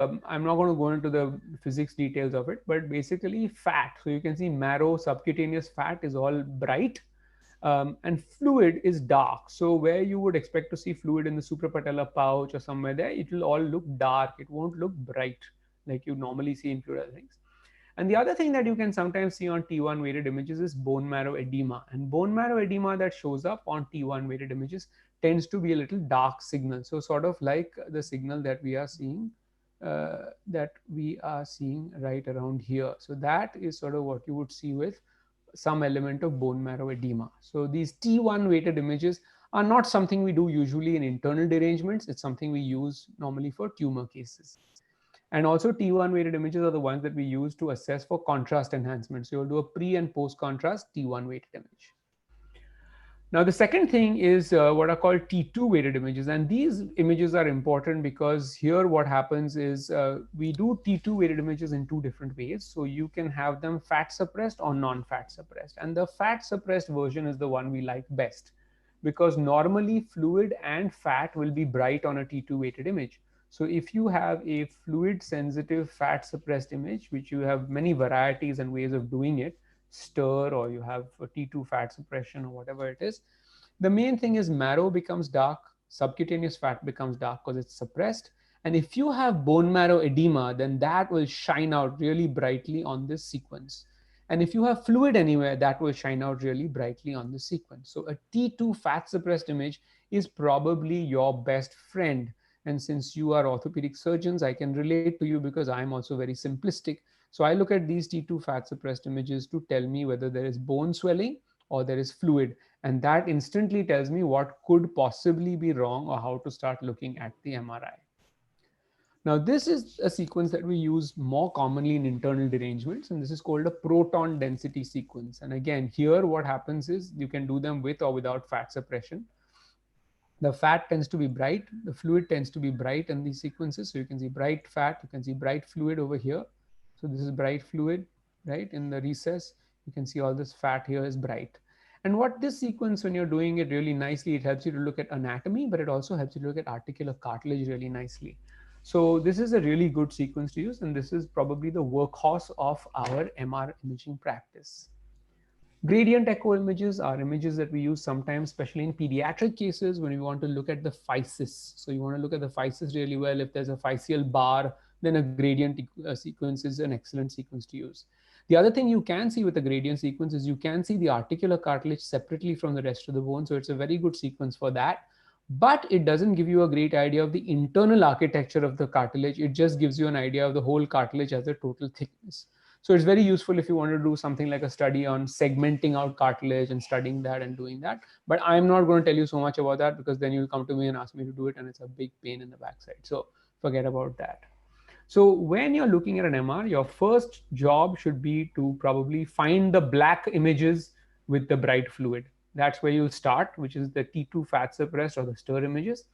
I'm not going to go into the physics details of it, but basically fat. So you can see marrow, subcutaneous fat is all bright, and fluid is dark. So where you would expect to see fluid in the suprapatellar pouch or somewhere there, it will all look dark. It won't look bright like you normally see in fluid things. And the other thing that you can sometimes see on T1 weighted images is bone marrow edema. And bone marrow edema that shows up on T1 weighted images tends to be a little dark signal. So sort of like the signal that we are seeing right around here. So that is sort of what you would see with some element of bone marrow edema. So these T1 weighted images are not something we do usually in internal derangements. It's something we use normally for tumor cases. And also T1 weighted images are the ones that we use to assess for contrast enhancement. So you'll do a pre and post contrast T1 weighted image. Now, the second thing is what are called T2 weighted images. And these images are important because here what happens is we do T2 weighted images in two different ways. So you can have them fat suppressed or non-fat suppressed. And the fat suppressed version is the one we like best because normally fluid and fat will be bright on a T2 weighted image. So if you have a fluid sensitive fat suppressed image, which you have many varieties and ways of doing it, stir or you have a T2 fat suppression or whatever it is, the main thing is marrow becomes dark, subcutaneous fat becomes dark because it's suppressed. And if you have bone marrow edema, then that will shine out really brightly on this sequence. And if you have fluid anywhere, that will shine out really brightly on the sequence. So a T2 fat suppressed image is probably your best friend. And since you are orthopedic surgeons, I can relate to you because I'm also very simplistic. So I look at these T2 fat suppressed images to tell me whether there is bone swelling or there is fluid. And that instantly tells me what could possibly be wrong or how to start looking at the MRI. Now, this is a sequence that we use more commonly in internal derangements, and this is called a proton density sequence. And again, here what happens is you can do them with or without fat suppression. The fat tends to be bright, the fluid tends to be bright in these sequences. So you can see bright fat, you can see bright fluid over here. So this is bright fluid, right? In the recess, you can see all this fat here is bright. And what this sequence, when you're doing it really nicely, it helps you to look at anatomy, but it also helps you to look at articular cartilage really nicely. So this is a really good sequence to use, and this is probably the workhorse of our MR imaging practice. Gradient echo images are images that we use sometimes, especially in pediatric cases when we want to look at the physis. So you want to look at the physis really well. If there's a physeal bar, then a gradient sequence is an excellent sequence to use. The other thing you can see with the gradient sequence is you can see the articular cartilage separately from the rest of the bone. So it's a very good sequence for that. But it doesn't give you a great idea of the internal architecture of the cartilage. It just gives you an idea of the whole cartilage as a total thickness. So it's very useful if you want to do something like a study on segmenting out cartilage and studying that and doing that. But I'm not going to tell you so much about that because then you'll come to me and ask me to do it and it's a big pain in the backside. So forget about that. So when you're looking at an MR, your first job should be to probably find the black images with the bright fluid. That's where you'll start, which is the T2 fat suppressed or the stir images.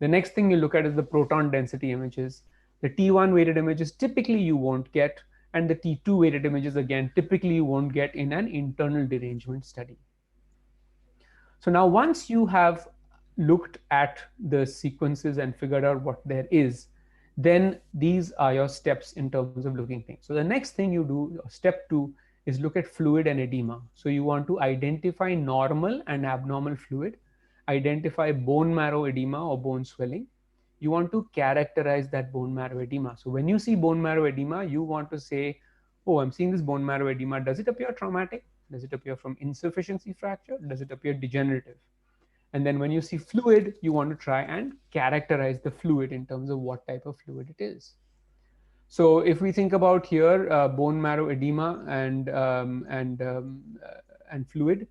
The next thing you look at is the proton density images. The T1 weighted images typically you won't get, and the T2 weighted images again typically you won't get in an internal derangement study. So now once you have looked at the sequences and figured out what there is, then these are your steps in terms of looking things. So the next thing you do, step 2, is look at fluid and edema. So you want to identify normal and abnormal fluid, identify bone marrow edema or bone swelling. You want to characterize that bone marrow edema. So when you see bone marrow edema, you want to say, oh, I'm seeing this bone marrow edema. Does it appear traumatic? Does it appear from insufficiency fracture? Does it appear degenerative? And then when you see fluid, you want to try and characterize the fluid in terms of what type of fluid it is. So if we think about here, bone marrow edema and fluid.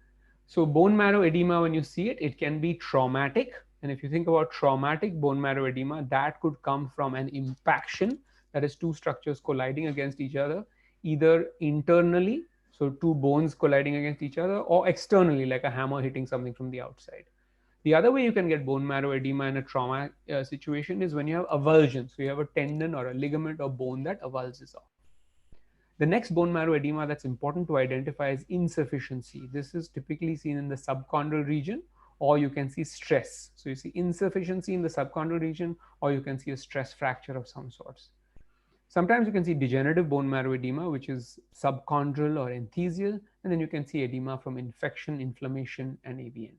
So bone marrow edema, when you see it, it can be traumatic. And if you think about traumatic bone marrow edema, that could come from an impaction, that is two structures colliding against each other, either internally, so two bones colliding against each other, or externally, like a hammer hitting something from the outside. The other way you can get bone marrow edema in a trauma situation is when you have avulsion. So you have a tendon or a ligament or bone that avulses off. The next bone marrow edema that's important to identify is insufficiency. This is typically seen in the subchondral region, or you can see stress. So you see insufficiency in the subchondral region, or you can see a stress fracture of some sorts. Sometimes you can see degenerative bone marrow edema, which is subchondral or enthesial, and then you can see edema from infection, inflammation, and AVN.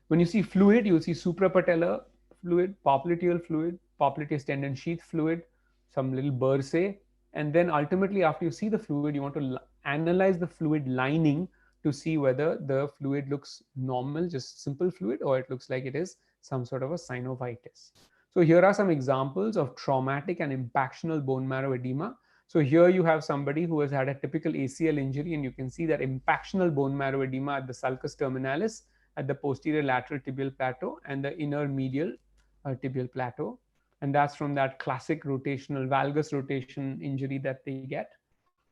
When you see fluid, you'll see suprapatellar fluid, popliteal fluid, popliteus tendon sheath fluid, some little bursae, and then ultimately after you see the fluid, you want to analyze the fluid lining to see whether the fluid looks normal, just simple fluid, or it looks like it is some sort of a synovitis. So here are some examples of traumatic and impactional bone marrow edema. So here you have somebody who has had a typical ACL injury, and you can see that impactional bone marrow edema at the sulcus terminalis, at the posterior lateral tibial plateau, and the inner medial tibial plateau. And that's from that classic rotational valgus rotation injury that they get.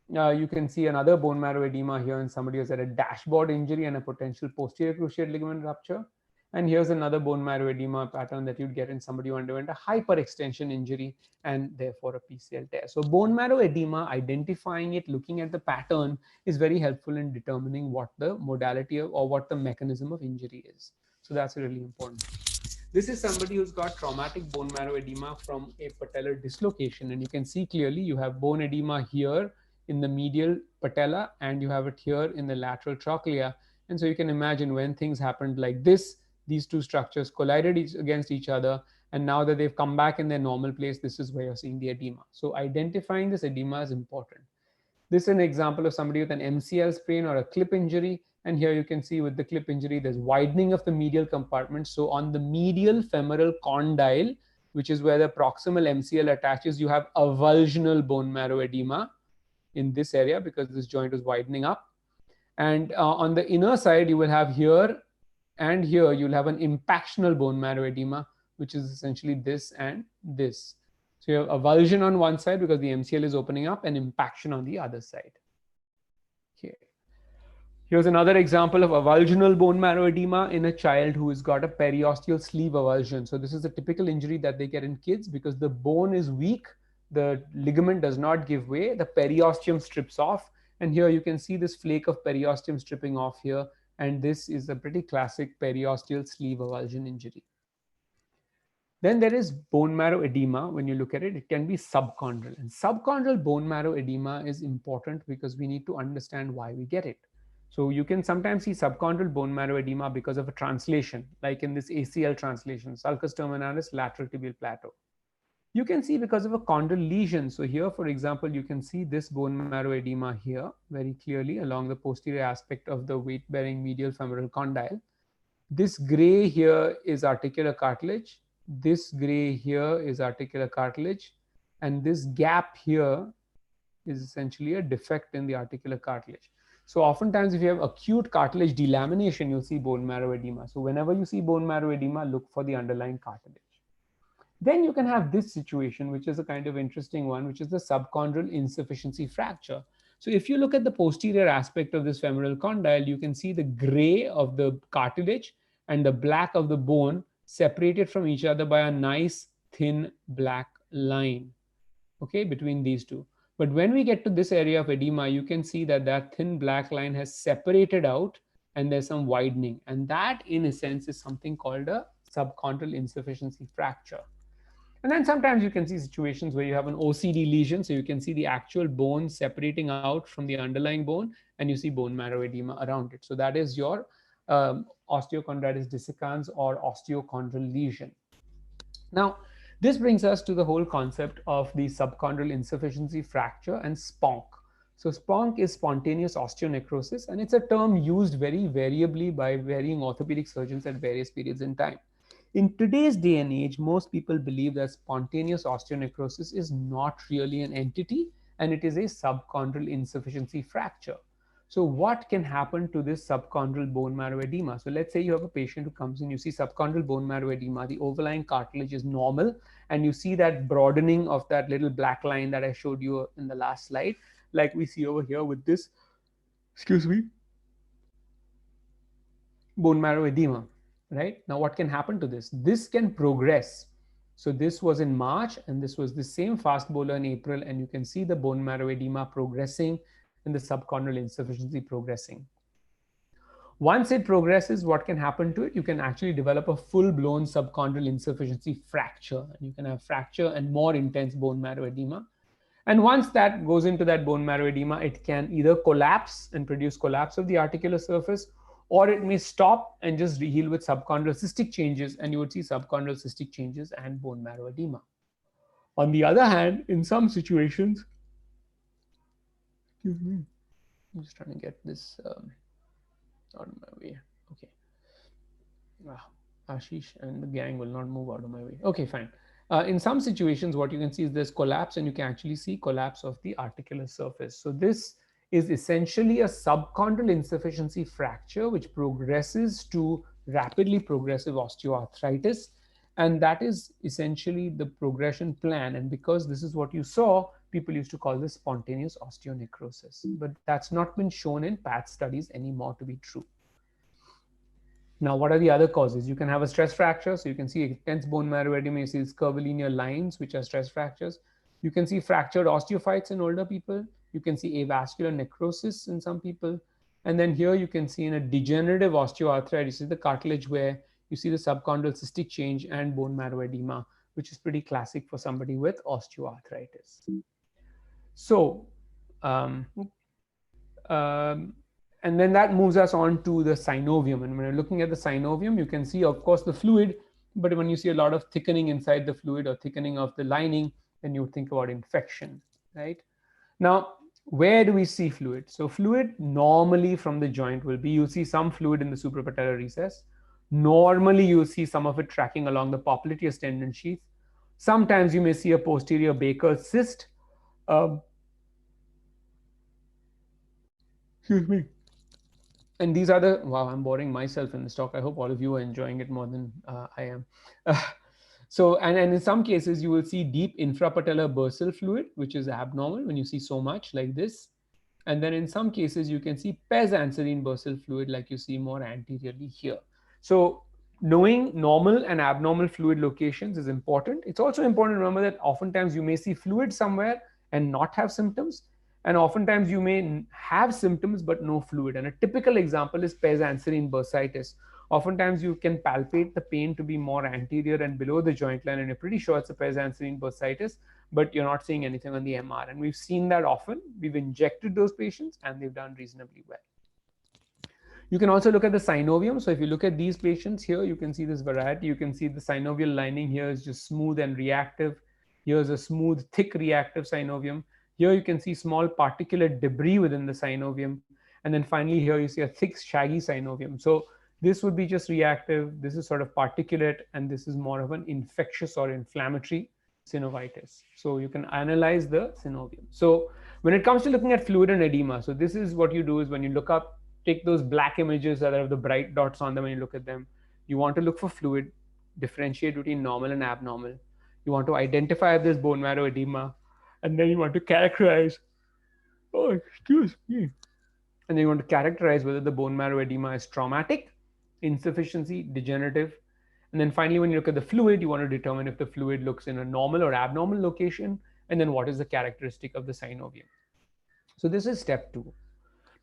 You can see another bone marrow edema here in somebody who's had a dashboard injury and a potential posterior cruciate ligament rupture. And here's another bone marrow edema pattern that you'd get in somebody who underwent a hyperextension injury and therefore a PCL tear. So bone marrow edema, identifying it, looking at the pattern is very helpful in determining what the modality of, or what the mechanism of injury is. So that's really important. This is somebody who's got traumatic bone marrow edema from a patellar dislocation, and you can see clearly you have bone edema here in the medial patella and you have it here in the lateral trochlea. And so you can imagine when things happened like this, these two structures collided against each other, and now that they've come back in their normal place, this is where you're seeing the edema. So identifying this edema is important. This is an example of somebody with an MCL sprain or a clip injury. And here you can see with the clip injury, there's widening of the medial compartment. So on the medial femoral condyle, which is where the proximal MCL attaches, you have avulsional bone marrow edema in this area because this joint is widening up. And on the inner side, you will have here and here, you'll have an impactional bone marrow edema, which is essentially this and this. So you have avulsion on one side because the MCL is opening up, and impaction on the other side. Okay. Here's another example of avulsional bone marrow edema in a child who has got a periosteal sleeve avulsion. So this is a typical injury that they get in kids because the bone is weak, the ligament does not give way, the periosteum strips off, and here you can see this flake of periosteum stripping off here, and this is a pretty classic periosteal sleeve avulsion injury. Then there is bone marrow edema. When you look at it, it can be subchondral. And subchondral bone marrow edema is important because we need to understand why we get it. So you can sometimes see subchondral bone marrow edema because of a translation, like in this ACL translation, sulcus terminalis lateral tibial plateau. You can see because of a chondral lesion. So here, for example, you can see this bone marrow edema here very clearly along the posterior aspect of the weight-bearing medial femoral condyle. This gray here is articular cartilage. This gray here is articular cartilage, and this gap here is essentially a defect in the articular cartilage. So oftentimes if you have acute cartilage delamination, you'll see bone marrow edema. So whenever you see bone marrow edema, look for the underlying cartilage. Then you can have this situation, which is a kind of interesting one, which is the subchondral insufficiency fracture. So if you look at the posterior aspect of this femoral condyle, you can see the gray of the cartilage and the black of the bone separated from each other by a nice thin black line, okay, between these two. But when we get to this area of edema, you can see that that thin black line has separated out and there's some widening. And that, in a sense, is something called a subchondral insufficiency fracture. And then sometimes you can see situations where you have an OCD lesion. So you can see the actual bone separating out from the underlying bone, and you see bone marrow edema around it. So that is your osteochondritis dissecans or osteochondral lesion. Now, this brings us to the whole concept of the subchondral insufficiency fracture and SPONK. So SPONK is spontaneous osteonecrosis, and it's a term used very variably by varying orthopedic surgeons at various periods in time. In today's day and age, most people believe that spontaneous osteonecrosis is not really an entity, and it is a subchondral insufficiency fracture. So what can happen to this subchondral bone marrow edema? So let's say you have a patient who comes in, you see subchondral bone marrow edema, the overlying cartilage is normal, and you see that broadening of that little black line that I showed you in the last slide, like we see over here with this, bone marrow edema, right? Now what can happen to this? This can progress. So this was in March, and this was the same fast bowler in April, and you can see the bone marrow edema progressing and the subchondral insufficiency progressing. Once it progresses, what can happen to it? You can actually develop a full-blown subchondral insufficiency fracture, and you can have fracture and more intense bone marrow edema. And once that goes into that bone marrow edema, it can either collapse and produce collapse of the articular surface, or it may stop and just heal with subchondral cystic changes, and you would see subchondral cystic changes and bone marrow edema. On the other hand, in some situations, excuse me, I'm just trying to get this out of my way. Okay. Wow. Ashish and the gang will not move out of my way. Okay, fine. In some situations, what you can see is there's collapse, and you can actually see collapse of the articular surface. So this is essentially a subchondral insufficiency fracture, which progresses to rapidly progressive osteoarthritis. And that is essentially the progression plan. And because this is what you saw, people used to call this spontaneous osteonecrosis. But that's not been shown in PATH studies anymore to be true. Now, what are the other causes? You can have a stress fracture. So you can see intense bone marrow edema. You see these curvilinear lines, which are stress fractures. You can see fractured osteophytes in older people. You can see avascular necrosis in some people. And then here you can see in a degenerative osteoarthritis, this is the cartilage where you see the subchondral cystic change and bone marrow edema, which is pretty classic for somebody with osteoarthritis. So, um, um, and then that moves us on to the synovium. And when you're looking at the synovium, you can see, of course, the fluid. But when you see a lot of thickening inside the fluid or thickening of the lining, then you think about infection, right? Now, where do we see fluid? So fluid normally from the joint will be, you'll see some fluid in the suprapatellar recess. Normally, you'll see some of it tracking along the popliteus tendon sheath. Sometimes you may see a posterior Baker's cyst. Excuse me. And these are the, wow, I'm boring myself in this talk. I hope all of you are enjoying it more than I am. So, and in some cases, you will see deep infrapatellar bursal fluid, which is abnormal when you see so much like this. And then in some cases, you can see pes anserine bursal fluid, like you see more anteriorly here. So knowing normal and abnormal fluid locations is important. It's also important to remember that oftentimes you may see fluid somewhere and not have symptoms. And oftentimes you may have symptoms but no fluid. And a typical example is pes anserine bursitis. Oftentimes you can palpate the pain to be more anterior and below the joint line, and you're pretty sure it's a pes anserine bursitis, but you're not seeing anything on the MR. And we've seen that often. We've injected those patients and they've done reasonably well. You can also look at the synovium. So if you look at these patients here, you can see this variety. You can see the synovial lining here is just smooth and reactive. Here's a smooth, thick reactive synovium. Here you can see small particulate debris within the synovium. And then finally here you see a thick, shaggy synovium. So this would be just reactive. This is sort of particulate, and this is more of an infectious or inflammatory synovitis. So you can analyze the synovium. So when it comes to looking at fluid and edema, so this is what you do is when you look up, take those black images that have the bright dots on them and you look at them. You want to look for fluid, differentiate between normal and abnormal. You want to identify if there's bone marrow edema, and then you want to characterize, oh, excuse me. And then you want to characterize whether the bone marrow edema is traumatic, insufficiency, degenerative. And then finally, when you look at the fluid, you want to determine if the fluid looks in a normal or abnormal location, and then what is the characteristic of the synovium. So this is step 2.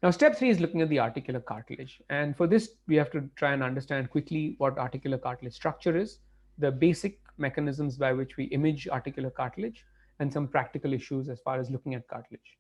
Now, step 3 is looking at the articular cartilage. And for this, we have to try and understand quickly what articular cartilage structure is, the basic mechanisms by which we image articular cartilage, and some practical issues as far as looking at cartilage.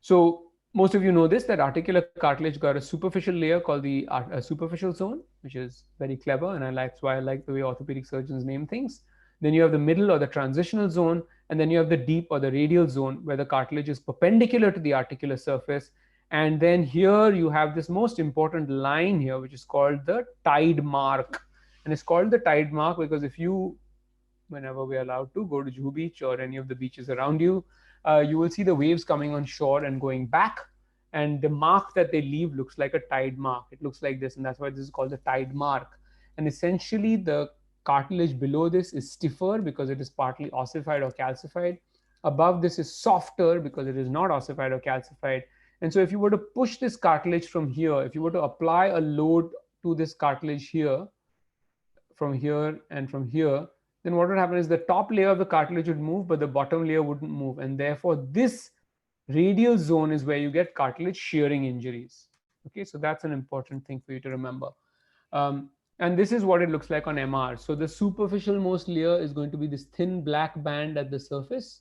So most of you know this, that articular cartilage got a superficial layer called the superficial zone, which is very clever, and that's why I like the way orthopedic surgeons name things. Then you have the middle or the transitional zone, and then you have the deep or the radial zone where the cartilage is perpendicular to the articular surface. And then here you have this most important line here, which is called the tide mark. And it's called the tide mark because if you, whenever we're allowed to, go to Juhu Beach or any of the beaches around you, you will see the waves coming on shore and going back. And the mark that they leave looks like a tide mark. It looks like this, and that's why this is called the tide mark. And essentially, the cartilage below this is stiffer because it is partly ossified or calcified. Above this is softer because it is not ossified or calcified. And so if you were to push this cartilage from here, if you were to apply a load to this cartilage here, from here and from here, then what would happen is the top layer of the cartilage would move, but the bottom layer wouldn't move. And therefore, this radial zone is where you get cartilage shearing injuries. Okay, so that's an important thing for you to remember. And this is what it looks like on MR. So the superficial most layer is going to be this thin black band at the surface.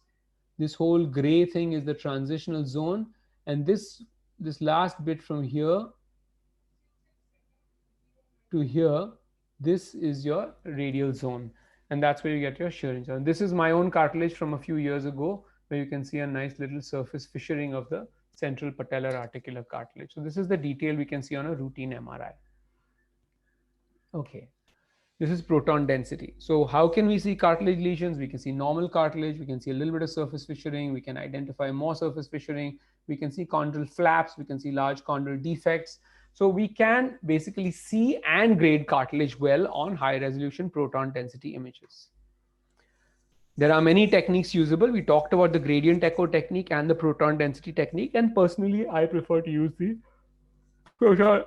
This whole gray thing is the transitional zone, and this last bit from here to here, this is your radial zone, and that's where you get your shearing zone. This is my own cartilage from a few years ago, where you can see a nice little surface fissuring of the central patellar articular cartilage. So this is the detail we can see on a routine MRI. Okay. This is proton density. So how can we see cartilage lesions? We can see normal cartilage, we can see a little bit of surface fissuring, we can identify more surface fissuring, we can see chondral flaps, we can see large chondral defects. So we can basically see and grade cartilage well on high resolution proton density images. There are many techniques usable. We talked about the gradient echo technique and the proton density technique, and personally I prefer to use the proton,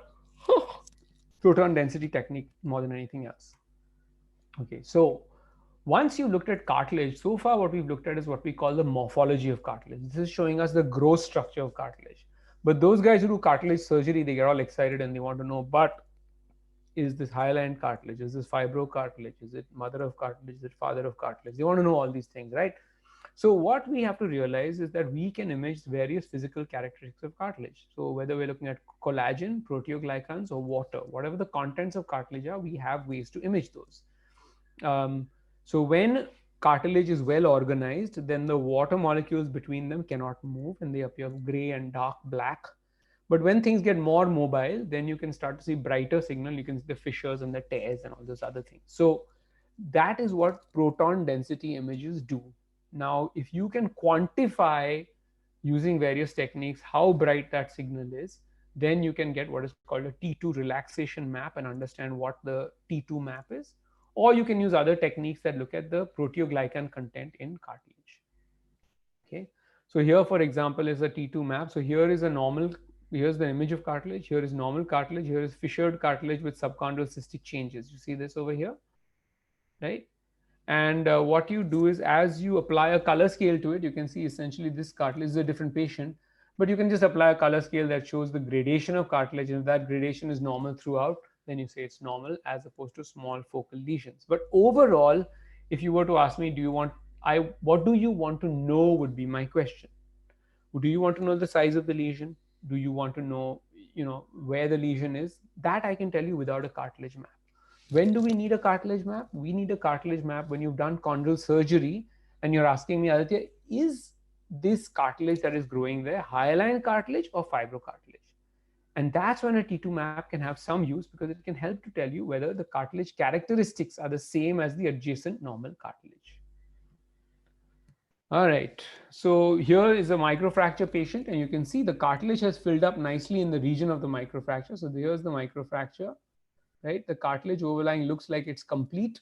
proton density technique more than anything else. Okay, so once you looked at cartilage, so far what we've looked at is what we call the morphology of cartilage. This is showing us the gross structure of cartilage. But those guys who do cartilage surgery, they get all excited and they want to know, but is this hyaline cartilage? Is this fibrocartilage? Is it mother of cartilage? Is it father of cartilage? They want to know all these things, right? So what we have to realize is that we can image various physical characteristics of cartilage. So whether we're looking at collagen, proteoglycans, or water, whatever the contents of cartilage are, we have ways to image those. So when cartilage is well organized, then the water molecules between them cannot move and they appear gray and dark black. But when things get more mobile, then you can start to see brighter signal. You can see the fissures and the tears and all those other things. So that is what proton density images do. Now, if you can quantify using various techniques how bright that signal is, then you can get what is called a T2 relaxation map and understand what the T2 map is. Or you can use other techniques that look at the proteoglycan content in cartilage. Okay, so here, for example, is a T2 map. So here is a normal, here's the image of cartilage, here is normal cartilage, here is fissured cartilage with subchondral cystic changes. You see this over here, right? And what you do is, as you apply a color scale to it, you can see essentially this cartilage is a different patient, but you can just apply a color scale that shows the gradation of cartilage, and if that gradation is normal throughout, then you say it's normal, as opposed to small focal lesions. But overall, if you were to ask me, what do you want to know, would be my question. Do you want to know the size of the lesion? Do you want to know, where the lesion is? That I can tell you without a cartilage map. When do we need a cartilage map? We need a cartilage map when you've done chondral surgery and you're asking me, Aditya, is this cartilage that is growing there hyaline cartilage or fibrocartilage? And that's when a T2 map can have some use, because it can help to tell you whether the cartilage characteristics are the same as the adjacent normal cartilage. All right, so here is a microfracture patient, and you can see the cartilage has filled up nicely in the region of the microfracture. So here's the microfracture, right? The cartilage overlying looks like it's complete.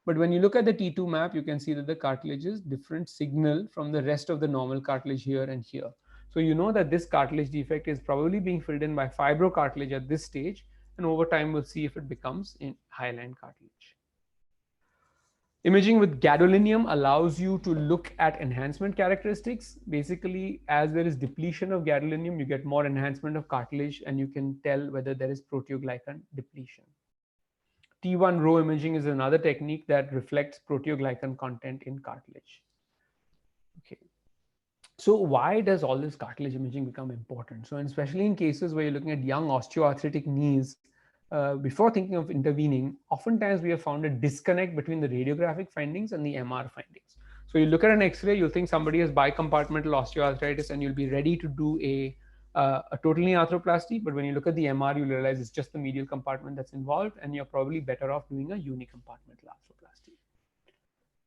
But when you look at the T2 map, you can see that the cartilage is different signal from the rest of the normal cartilage here and here. So you know that this cartilage defect is probably being filled in by fibrocartilage at this stage, and over time we'll see if it becomes in hyaline cartilage. Imaging with gadolinium allows you to look at enhancement characteristics. Basically, as there is depletion of gadolinium, you get more enhancement of cartilage, and you can tell whether there is proteoglycan depletion. T1 row imaging is another technique that reflects proteoglycan content in cartilage. Okay. So why does all this cartilage imaging become important? So especially in cases where you're looking at young osteoarthritic knees, before thinking of intervening, oftentimes we have found a disconnect between the radiographic findings and the MR findings. So you look at an X-ray, you'll think somebody has bicompartmental osteoarthritis, and you'll be ready to do a total knee arthroplasty. But when you look at the MR, you realize it's just the medial compartment that's involved, and you're probably better off doing a unicompartmental arthroplasty.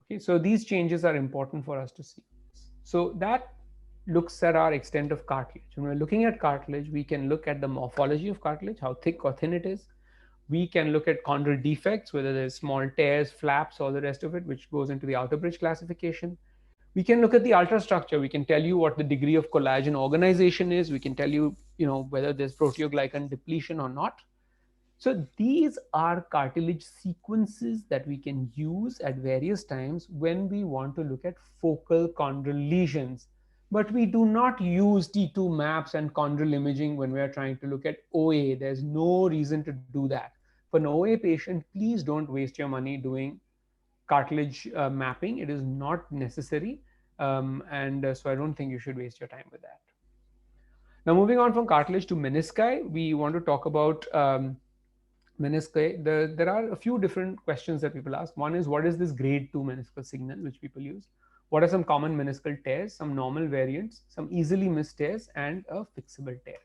Okay, so these changes are important for us to see. So that looks at our extent of cartilage. When we're looking at cartilage, we can look at the morphology of cartilage, how thick or thin it is. We can look at chondral defects, whether there's small tears, flaps, all the rest of it, which goes into the outer bridge classification. We can look at the ultrastructure. We can tell you what the degree of collagen organization is. We can tell you, whether there's proteoglycan depletion or not. So these are cartilage sequences that we can use at various times when we want to look at focal chondral lesions. But we do not use T2 maps and chondral imaging when we are trying to look at OA. There's no reason to do that. For an OA patient, please don't waste your money doing cartilage mapping. It is not necessary. So I don't think you should waste your time with that. Now, moving on from cartilage to menisci, we want to talk about menisci. There are a few different questions that people ask. One is, what is this grade 2 meniscal signal which people use? What are some common meniscal tears, some normal variants, some easily missed tears, and a fixable tear?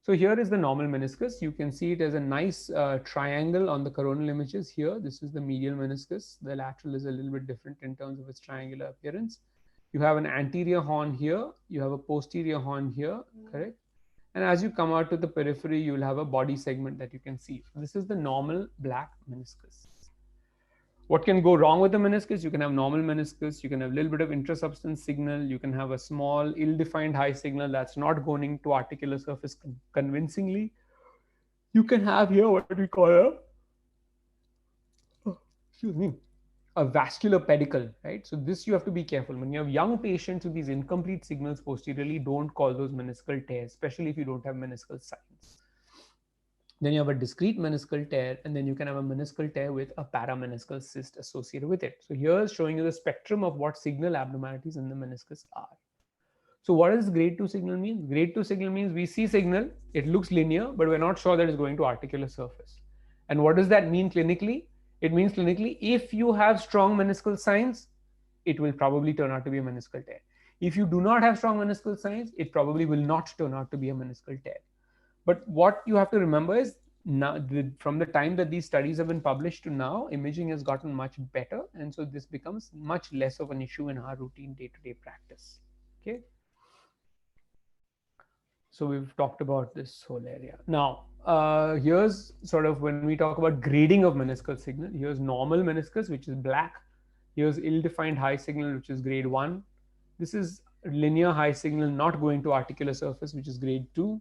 So here is the normal meniscus. You can see it as a nice triangle on the coronal images here. This is the medial meniscus. The lateral is a little bit different in terms of its triangular appearance. You have an anterior horn here. You have a posterior horn here, correct? And as you come out to the periphery, you will have a body segment that you can see. So this is the normal black meniscus. What can go wrong with the meniscus? You can have normal meniscus, you can have a little bit of intrasubstance signal, you can have a small ill-defined high signal that's not going to articular surface convincingly. You can have here what we call a vascular pedicle, right? So this you have to be careful. When you have young patients with these incomplete signals posteriorly, don't call those meniscal tears, especially if you don't have meniscal signs. Then you have a discrete meniscal tear, and then you can have a meniscal tear with a parameniscal cyst associated with it. So here's showing you the spectrum of what signal abnormalities in the meniscus are. So what does grade 2 signal mean? Grade 2 signal means we see signal, it looks linear, but we're not sure that it's going to articular surface. And what does that mean clinically? It means clinically, if you have strong meniscal signs, it will probably turn out to be a meniscal tear. If you do not have strong meniscal signs, it probably will not turn out to be a meniscal tear. But what you have to remember is now, from the time that these studies have been published to now, imaging has gotten much better. And so this becomes much less of an issue in our routine day-to-day practice. Okay. So we've talked about this whole area. Now, here's sort of when we talk about grading of meniscal signal. Here's normal meniscus, which is black. Here's ill-defined high signal, which is grade 1. This is linear high signal not going to articular surface, which is grade 2.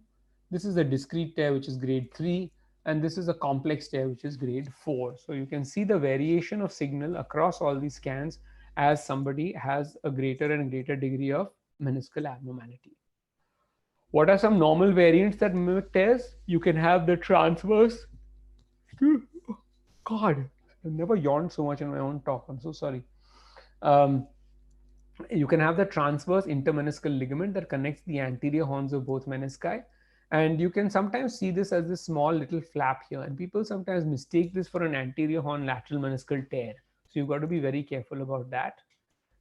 This is a discrete tear, which is grade 3. And this is a complex tear, which is grade 4. So you can see the variation of signal across all these scans as somebody has a greater and greater degree of meniscal abnormality. What are some normal variants that mimic tears? You can have the transverse. God, I've never yawned so much in my own talk. I'm so sorry. You can have the transverse intermeniscal ligament that connects the anterior horns of both menisci. And you can sometimes see this as this small little flap here. And people sometimes mistake this for an anterior horn lateral meniscal tear. So you've got to be very careful about that.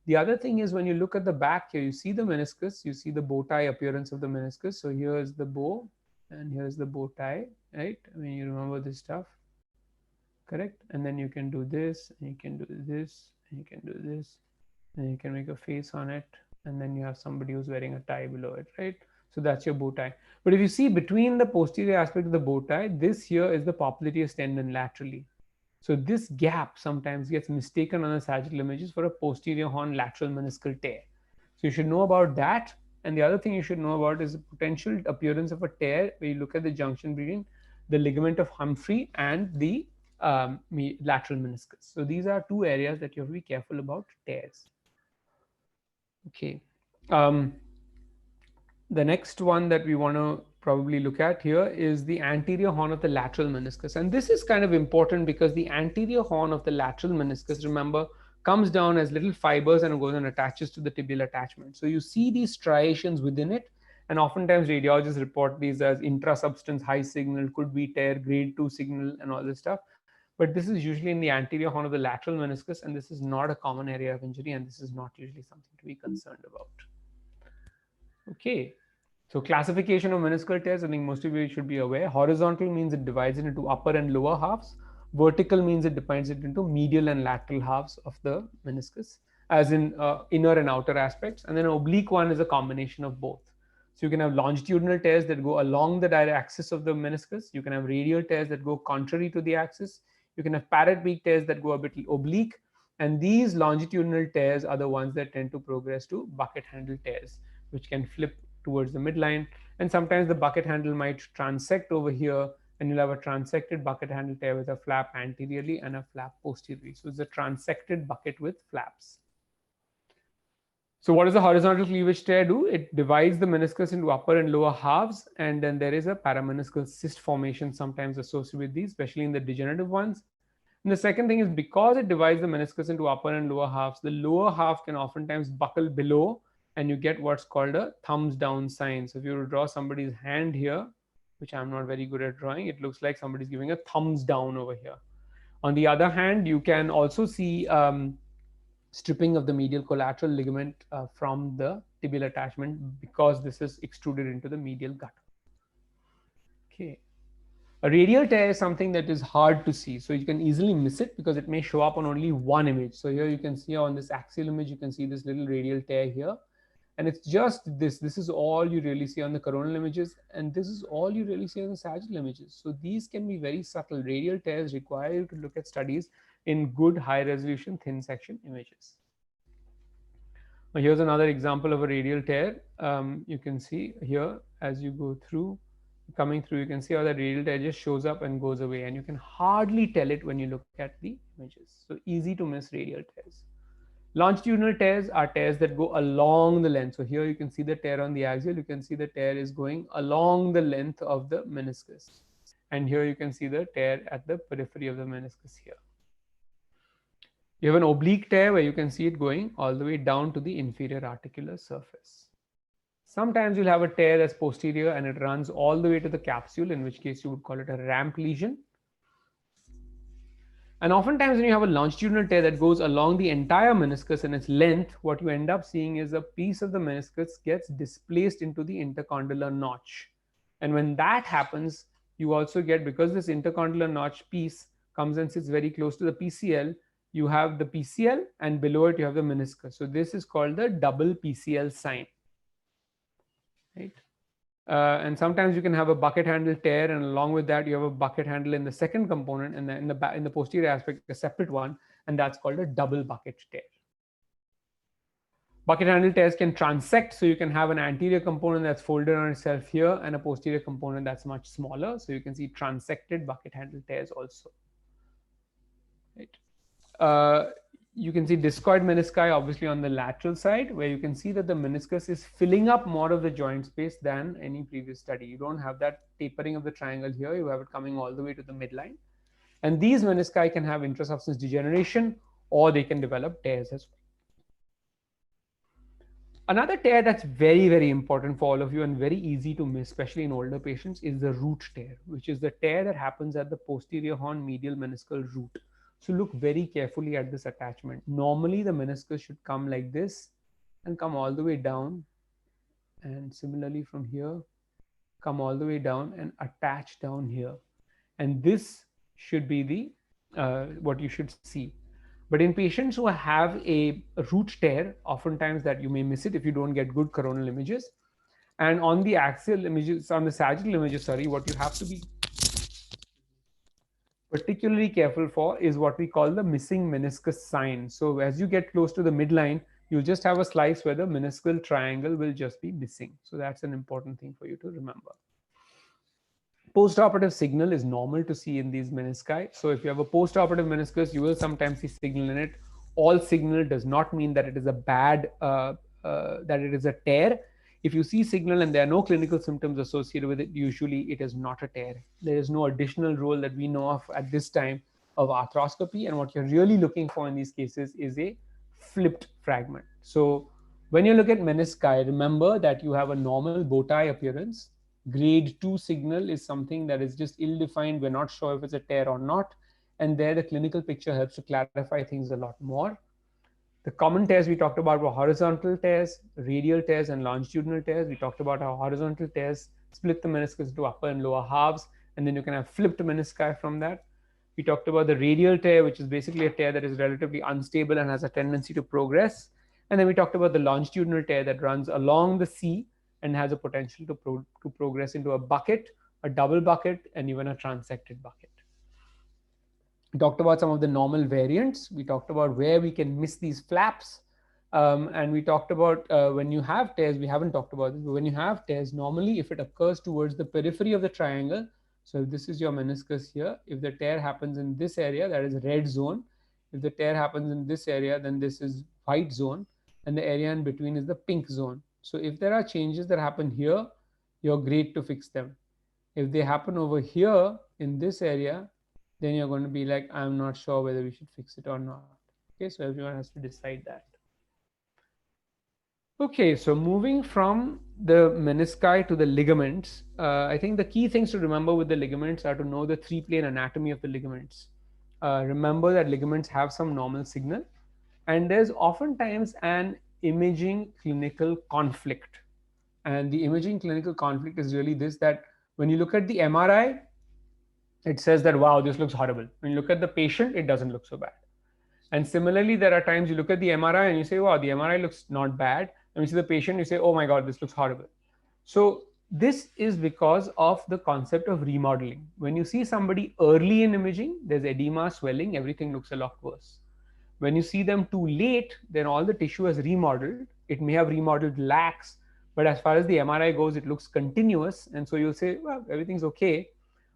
The other thing is when you look at the back here, you see the meniscus, you see the bow tie appearance of the meniscus. So here is the bow and here's the bow tie, right? I mean, you remember this stuff, correct? And then you can do this, and you can do this, and you can do this, and you can make a face on it. And then you have somebody who's wearing a tie below it, right? So that's your bow tie. But if you see between the posterior aspect of the bow tie, this here is the popliteus tendon laterally. So this gap sometimes gets mistaken on the sagittal images for a posterior horn lateral meniscal tear. So you should know about that. And the other thing you should know about is the potential appearance of a tear where you look at the junction between the ligament of Humphrey and the lateral meniscus. So these are two areas that you have to be careful about tears. Okay. The next one that we want to probably look at here is the anterior horn of the lateral meniscus. And this is kind of important because the anterior horn of the lateral meniscus, remember, comes down as little fibers and goes and attaches to the tibial attachment. So you see these striations within it, and oftentimes radiologists report these as intrasubstance high signal, could be tear, grade 2 signal, and all this stuff. But this is usually in the anterior horn of the lateral meniscus, and this is not a common area of injury, and this is not usually something to be concerned about. Okay. So classification of meniscal tears, I think most of you should be aware. Horizontal means it divides it into upper and lower halves. Vertical means it divides it into medial and lateral halves of the meniscus, as in inner and outer aspects. And then an oblique one is a combination of both. So you can have longitudinal tears that go along the axis of the meniscus. You can have radial tears that go contrary to the axis. You can have parrot beak tears that go a bit oblique. And these longitudinal tears are the ones that tend to progress to bucket handle tears, which can flip towards the midline. And sometimes the bucket handle might transect over here, and you'll have a transected bucket handle tear with a flap anteriorly and a flap posteriorly. So it's a transected bucket with flaps. So what does the horizontal cleavage tear do? It divides the meniscus into upper and lower halves, and then there is a parameniscal cyst formation sometimes associated with these, especially in the degenerative ones. And the second thing is, because it divides the meniscus into upper and lower halves, the lower half can oftentimes buckle below, and you get what's called a thumbs down sign. So if you were to draw somebody's hand here, which I'm not very good at drawing, it looks like somebody's giving a thumbs down over here. On the other hand, you can also see stripping of the medial collateral ligament from the tibial attachment, because this is extruded into the medial gut. Okay. A radial tear is something that is hard to see, so you can easily miss it because it may show up on only one image. So here you can see on this axial image, you can see this little radial tear here, and it's just this. This is all you really see on the coronal images, and this is all you really see on the sagittal images. So these can be very subtle. Radial tears require you to look at studies in good high resolution thin section images. Now here's another example of a radial tear. You can see here as you go through, coming through, you can see how the radial tear just shows up and goes away, and you can hardly tell it when you look at the images. So easy to miss radial tears. Longitudinal tears are tears that go along the length. So here you can see the tear on the axial. You can see the tear is going along the length of the meniscus. And here you can see the tear at the periphery of the meniscus here. You have an oblique tear where you can see it going all the way down to the inferior articular surface. Sometimes you'll have a tear that's posterior and it runs all the way to the capsule, in which case you would call it a ramp lesion. And oftentimes when you have a longitudinal tear that goes along the entire meniscus and its length, what you end up seeing is a piece of the meniscus gets displaced into the intercondylar notch. And when that happens, you also get, because this intercondylar notch piece comes and sits very close to the PCL, you have the PCL and below it you have the meniscus. So this is called the double PCL sign. Right? And sometimes you can have a bucket handle tear, and along with that you have a bucket handle in the second component, and in the posterior aspect a separate one, and that's called a double bucket tear. Bucket handle tears can transect, so you can have an anterior component that's folded on itself here and a posterior component that's much smaller. So you can see transected bucket handle tears also. Right. You can see discoid menisci obviously on the lateral side, where you can see that the meniscus is filling up more of the joint space than any previous study. You don't have that tapering of the triangle here, you have it coming all the way to the midline. And these menisci can have intrasubstance degeneration, or they can develop tears as well. Another tear that's very, very important for all of you and very easy to miss, especially in older patients, is the root tear, which is the tear that happens at the posterior horn medial meniscal root. So look very carefully at this attachment. Normally the meniscus should come like this and come all the way down, and similarly from here come all the way down and attach down here, and this should be the what you should see. But in patients who have a root tear, oftentimes that you may miss it if you don't get good coronal images. And on the axial images, on the sagittal images, sorry, what you have to be particularly careful for is what we call the missing meniscus sign. So as you get close to the midline, you'll just have a slice where the meniscal triangle will just be missing. So that's an important thing for you to remember. Postoperative signal is normal to see in these menisci. So if you have a postoperative meniscus, you will sometimes see signal in it. All signal does not mean that it is a bad, that it is a tear. If you see signal and there are no clinical symptoms associated with it, usually it is not a tear. There is no additional role that we know of at this time of arthroscopy. And what you're really looking for in these cases is a flipped fragment. So when you look at menisci, remember that you have a normal bow tie appearance. Grade 2 signal is something that is just ill-defined. We're not sure if it's a tear or not. And there the clinical picture helps to clarify things a lot more. The common tears we talked about were horizontal tears, radial tears, and longitudinal tears. We talked about how horizontal tears split the meniscus into upper and lower halves, and then you can have flipped menisci from that. We talked about the radial tear, which is basically a tear that is relatively unstable and has a tendency to progress. And then we talked about the longitudinal tear that runs along the C and has a potential to progress into a bucket, a double bucket, and even a transected bucket. We talked about some of the normal variants. We talked about where we can miss these flaps. And we talked about when you have tears, we haven't talked about this, but when you have tears, normally if it occurs towards the periphery of the triangle, so if this is your meniscus here, if the tear happens in this area, that is red zone. If the tear happens in this area, then this is white zone, and the area in between is the pink zone. So if there are changes that happen here, you're great to fix them. If they happen over here in this area, then you're going to be like, I'm not sure whether we should fix it or not. Okay, so everyone has to decide that. Okay, so moving from the menisci to the ligaments, I think the key things to remember with the ligaments are to know the three-plane anatomy of the ligaments. Remember that ligaments have some normal signal, and there's oftentimes an imaging clinical conflict. And the imaging clinical conflict is really this, that when you look at the MRI, it says that, wow, this looks horrible. When you look at the patient, it doesn't look so bad. And similarly, there are times you look at the MRI and you say, wow, the MRI looks not bad. And you see the patient, you say, oh my God, this looks horrible. So this is because of the concept of remodeling. When you see somebody early in imaging, there's edema, swelling, everything looks a lot worse. When you see them too late, then all the tissue has remodeled. It may have remodeled lax, but as far as the MRI goes, it looks continuous. And so you'll say, well, everything's okay.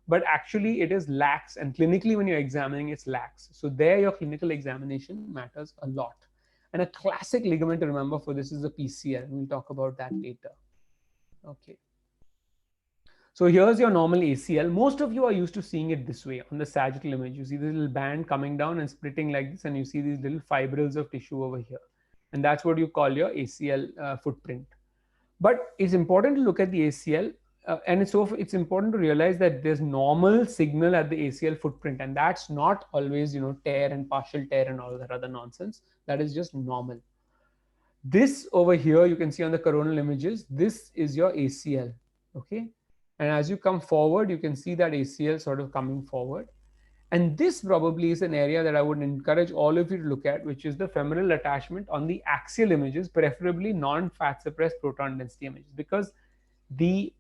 But actually, it is lax. And clinically, when you're examining, it's lax. So there, your clinical examination matters a lot. And a classic ligament to remember for this is the PCL. We'll talk about that later. Okay. So here's your normal ACL. Most of you are used to seeing it this way on the sagittal image. You see the little band coming down and splitting like this, and you see these little fibrils of tissue over here. And that's what you call your ACL footprint. But it's important to look at the ACL, and it's important to realize that there's normal signal at the ACL footprint, and that's not always, tear and partial tear and all that other nonsense. That is just normal. This over here, you can see on the coronal images, this is your ACL, okay? And as you come forward, you can see that ACL sort of coming forward. And this probably is an area that I would encourage all of you to look at, which is the femoral attachment on the axial images, preferably non-fat suppressed proton density images, because the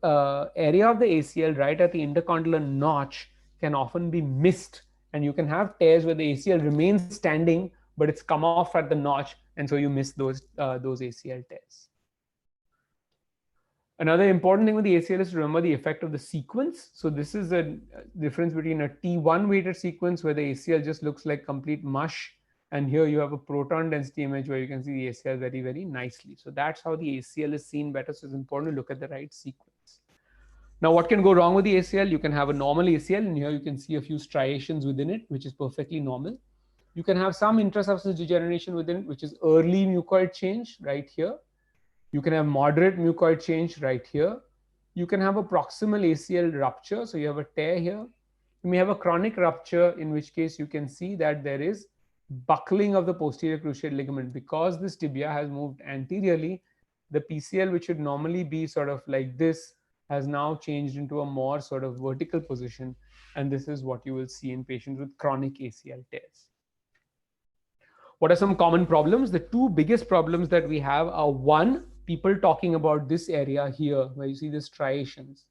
area of the ACL right at the intercondylar notch can often be missed, and you can have tears where the ACL remains standing, but it's come off at the notch, and so you miss those ACL tears. Another important thing with the ACL is to remember the effect of the sequence. So this is a difference between a T1 weighted sequence where the ACL just looks like complete mush, and here you have a proton density image where you can see the ACL very, very nicely. So that's how the ACL is seen better. So it's important to look at the right sequence. Now, what can go wrong with the ACL? You can have a normal ACL, and here you can see a few striations within it, which is perfectly normal. You can have some intrasubstance degeneration within it, which is early mucoid change right here. You can have moderate mucoid change right here. You can have a proximal ACL rupture, so you have a tear here. You may have a chronic rupture, in which case you can see that there is buckling of the posterior cruciate ligament. Because this tibia has moved anteriorly, the PCL, which should normally be sort of like this, has now changed into a more sort of vertical position, and this is what you will see in patients with chronic ACL tears. What are some common problems? The two biggest problems that we have are, one, people talking about this area here where you see the striations,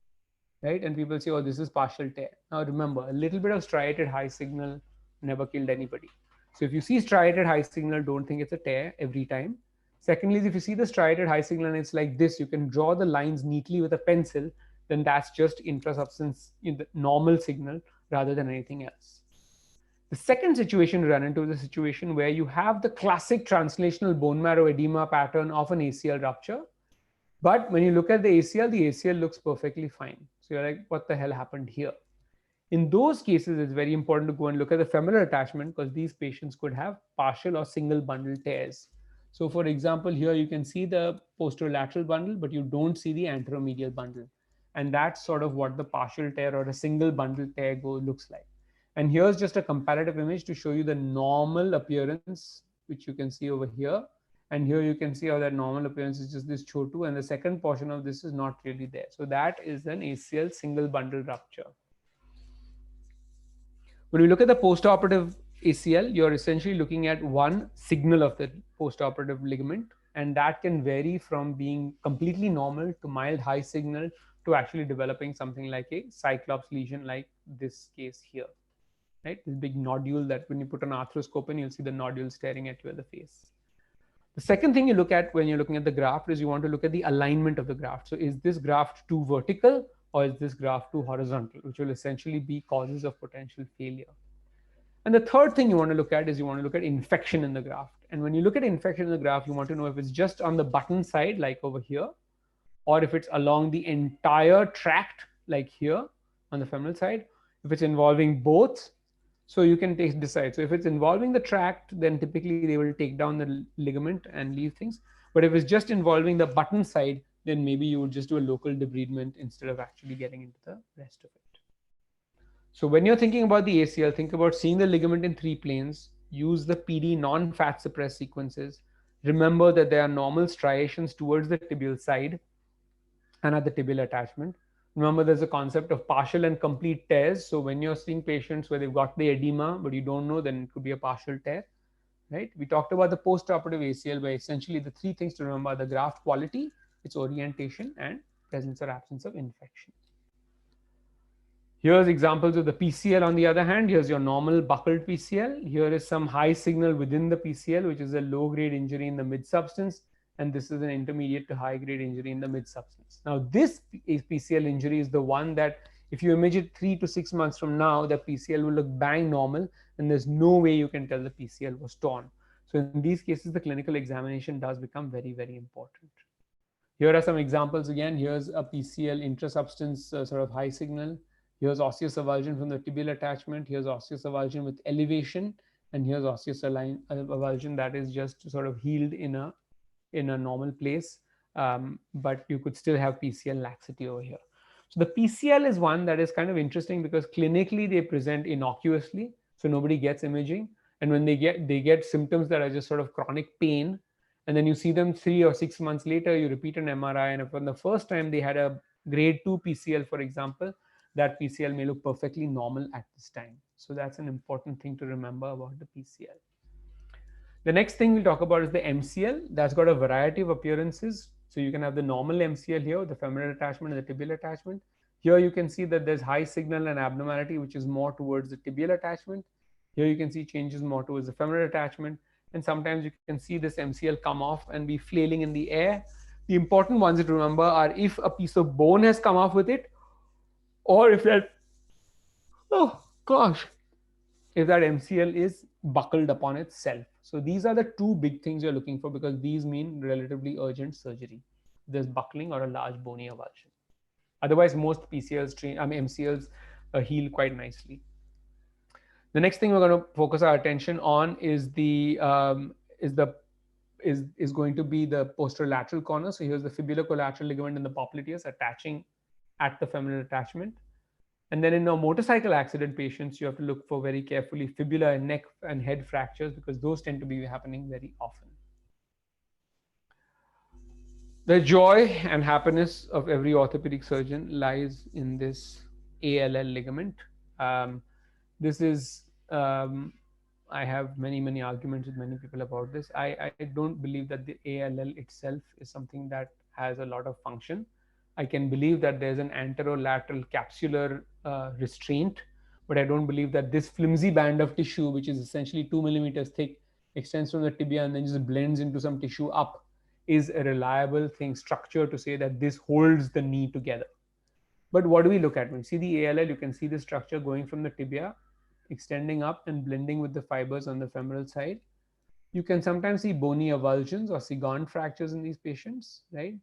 right? And people say, oh, this is partial tear. Now remember, a little bit of striated high signal never killed anybody. So if you see striated high signal, don't think it's a tear every time. Secondly, if you see the striated high signal and it's like this, you can draw the lines neatly with a pencil, then that's just intrasubstance in the normal signal rather than anything else. The second situation to run into is a situation where you have the classic translational bone marrow edema pattern of an ACL rupture. But when you look at the ACL looks perfectly fine. So you're like, what the hell happened here? In those cases, it's very important to go and look at the femoral attachment, because these patients could have partial or single bundle tears. So for example, here you can see the posterolateral bundle, but you don't see the anteromedial bundle. And that's sort of what the partial tear or a single bundle tear looks like. And here's just a comparative image to show you the normal appearance, which you can see over here. And here you can see how that normal appearance is just this chotu, and the second portion of this is not really there. So that is an ACL single bundle rupture. When we look at the postoperative ACL, you're essentially looking at one signal of the postoperative ligament, and that can vary from being completely normal to mild high signal to actually developing something like a cyclops lesion, like this case here. Right? This big nodule that when you put an arthroscope in, you'll see the nodule staring at you at the face. The second thing you look at when you're looking at the graft is you want to look at the alignment of the graft. So is this graft too vertical or is this graft too horizontal, which will essentially be causes of potential failure. And the third thing you want to look at is you want to look at infection in the graft. And when you look at infection in the graft, you want to know if it's just on the button side, like over here, or if it's along the entire tract, like here on the femoral side. If it's involving both, so you can decide. So if it's involving the tract, then typically they will take down the ligament and leave things. But if it's just involving the button side, then maybe you would just do a local debridement instead of actually getting into the rest of it. So when you're thinking about the ACL, think about seeing the ligament in three planes, use the PD non-fat suppressed sequences. Remember that there are normal striations towards the tibial side and at the tibial attachment. Remember, there's a concept of partial and complete tears. So when you're seeing patients where they've got the edema, but you don't know, then it could be a partial tear, right? We talked about the post-operative ACL, where essentially the three things to remember are the graft quality, its orientation, and presence or absence of infection. Here's examples of the PCL on the other hand. Here's your normal buckled PCL. Here is some high signal within the PCL, which is a low-grade injury in the mid-substance. And this is an intermediate to high-grade injury in the mid-substance. Now, this PCL injury is the one that if you image it 3 to 6 months from now, the PCL will look bang normal, and there's no way you can tell the PCL was torn. So in these cases, the clinical examination does become very, very important. Here are some examples again. Here's a PCL intrasubstance sort of high signal. Here's osseous avulsion from the tibial attachment. Here's osseous avulsion with elevation. And here's osseous avulsion that is just sort of healed in a normal place. But you could still have PCL laxity over here. So the PCL is one that is kind of interesting because clinically they present innocuously. So nobody gets imaging. And when they get symptoms that are just sort of chronic pain, and then you see them 3 or 6 months later, you repeat an MRI, and if on the first time they had a grade 2 PCL, for example, that PCL may look perfectly normal at this time. So that's an important thing to remember about the PCL. The next thing we'll talk about is the MCL. That's got a variety of appearances. So you can have the normal MCL here, the femoral attachment and the tibial attachment. Here you can see that there's high signal and abnormality, which is more towards the tibial attachment. Here you can see changes more towards the femoral attachment. And sometimes you can see this MCL come off and be flailing in the air. The important ones to remember are if a piece of bone has come off with it, or if that, oh gosh, if that MCL is buckled upon itself. So these are the two big things you're looking for because these mean relatively urgent surgery. There's buckling or a large bony avulsion. Otherwise, most MCLs heal quite nicely. The next thing we're going to focus our attention on is going to be the posterolateral corner. So here's the fibulocollateral ligament in the popliteus attaching at the femoral attachment. And then in a motorcycle accident patients, you have to look for very carefully fibula and neck and head fractures because those tend to be happening very often. The joy and happiness of every orthopedic surgeon lies in this ALL ligament. This is, I have many arguments with many people about this. I don't believe that the ALL itself is something that has a lot of function. I can believe that there's an anterolateral capsular restraint, but I don't believe that this flimsy band of tissue, which is essentially 2 millimeters thick, extends from the tibia and then just blends into some tissue up, is a reliable structure to say that this holds the knee together. But what do we look at? When you see the ALL, you can see the structure going from the tibia, extending up and blending with the fibers on the femoral side. You can sometimes see bony avulsions or Sigand fractures in these patients, right?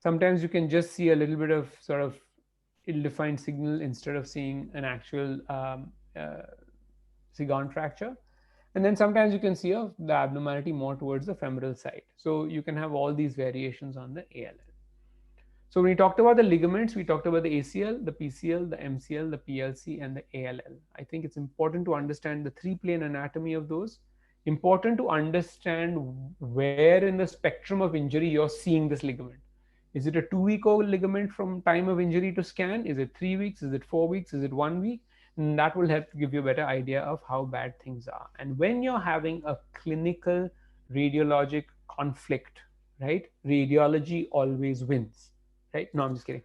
Sometimes you can just see a little bit of sort of ill-defined signal instead of seeing an actual Sigand fracture. And then sometimes you can see the abnormality more towards the femoral side. So you can have all these variations on the ALL. So when we talked about the ligaments, we talked about the ACL, the PCL, the MCL, the PLC, and the ALL. I think it's important to understand the three-plane anatomy of those. Important to understand where in the spectrum of injury you're seeing this ligament. Is it a 2-week-old ligament from time of injury to scan? Is it 3 weeks? Is it 4 weeks? Is it 1 week? And that will help to give you a better idea of how bad things are. And when you're having a clinical radiologic conflict, right? Radiology always wins, right? No, I'm just kidding.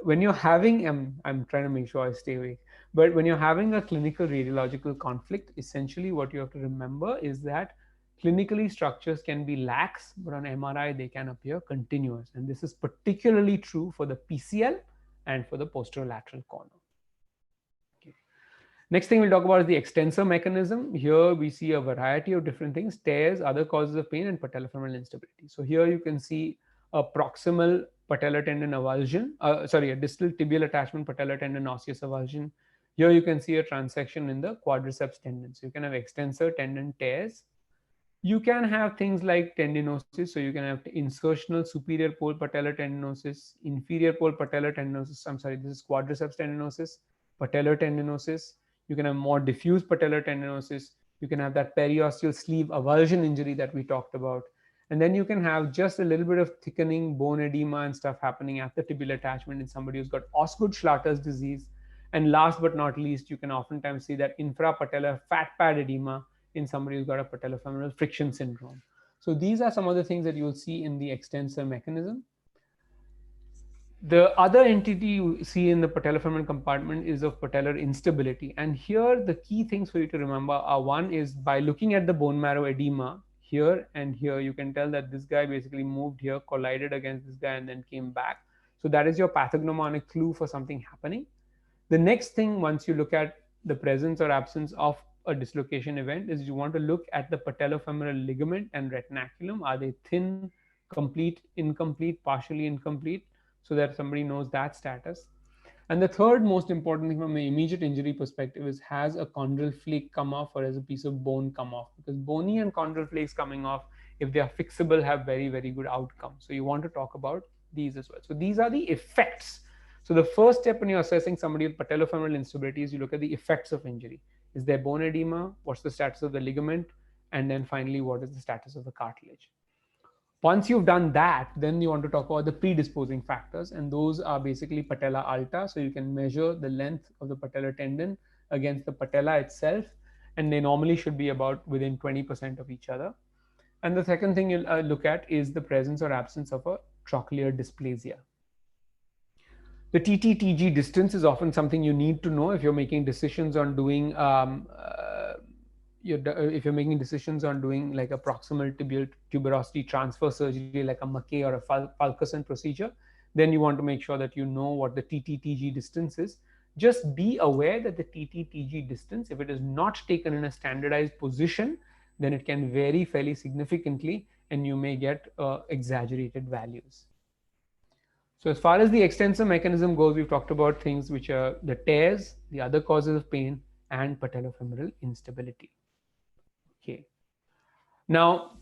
When you're having, I'm trying to make sure I stay awake, but when you're having a clinical radiological conflict, essentially what you have to remember is that clinically structures can be lax, but on MRI they can appear continuous. And this is particularly true for the PCL and for the posterolateral corner. Okay. Next thing we'll talk about is the extensor mechanism. Here we see a variety of different things: tears, other causes of pain, and patellofemoral instability. So here you can see a proximal patellar tendon avulsion, a distal tibial attachment patellar tendon osseous avulsion. Here you can see a transection in the quadriceps tendon. So you can have extensor tendon tears. You can have things like tendinosis. So you can have insertional superior pole patellar tendinosis, inferior pole patellar tendinosis. I'm sorry, this is quadriceps tendinosis, patellar tendinosis. You can have more diffuse patellar tendinosis. You can have that periosteal sleeve avulsion injury that we talked about. And then you can have just a little bit of thickening, bone edema and stuff happening at the tibial attachment in somebody who's got Osgood-Schlatter's disease. And last but not least, you can oftentimes see that infrapatellar fat pad edema in somebody who's got a patellofemoral friction syndrome. So these are some of the things that you'll see in the extensor mechanism. The other entity you see in the patellofemoral compartment is of patellar instability. And here the key things for you to remember are, one is by looking at the bone marrow edema here and here, you can tell that this guy basically moved here, collided against this guy and then came back. So that is your pathognomonic clue for something happening. The next thing, once you look at the presence or absence of a dislocation event, is you want to look at the patellofemoral ligament and retinaculum. Are they thin, complete, incomplete, partially incomplete, so that somebody knows that status. And the third most important thing from an immediate injury perspective is, has a chondral flake come off or has a piece of bone come off? Because bony and chondral flakes coming off, if they are fixable, have very, very good outcomes. So you want to talk about these as well. So these are the effects. So the first step when you're assessing somebody with patellofemoral instability is you look at the effects of injury. Is there bone edema? What's the status of the ligament? And then finally, what is the status of the cartilage? Once you've done that, then you want to talk about the predisposing factors, and those are basically patella alta. So you can measure the length of the patellar tendon against the patella itself, and they normally should be about within 20% of each other. And the second thing you'll look at is the presence or absence of a trochlear dysplasia. The TTTG distance is often something you need to know if you're making decisions on doing if you're making decisions on doing like a proximal tibial tuberosity transfer surgery like a Mackay or a Fulkerson procedure. Then you want to make sure that you know what the TTTG distance is. Just be aware that the TTTG distance, if it is not taken in a standardized position, then it can vary fairly significantly and you may get exaggerated values. So as far as the extensor mechanism goes, we've talked about things which are the tears, the other causes of pain, and patellofemoral instability. Okay. Now,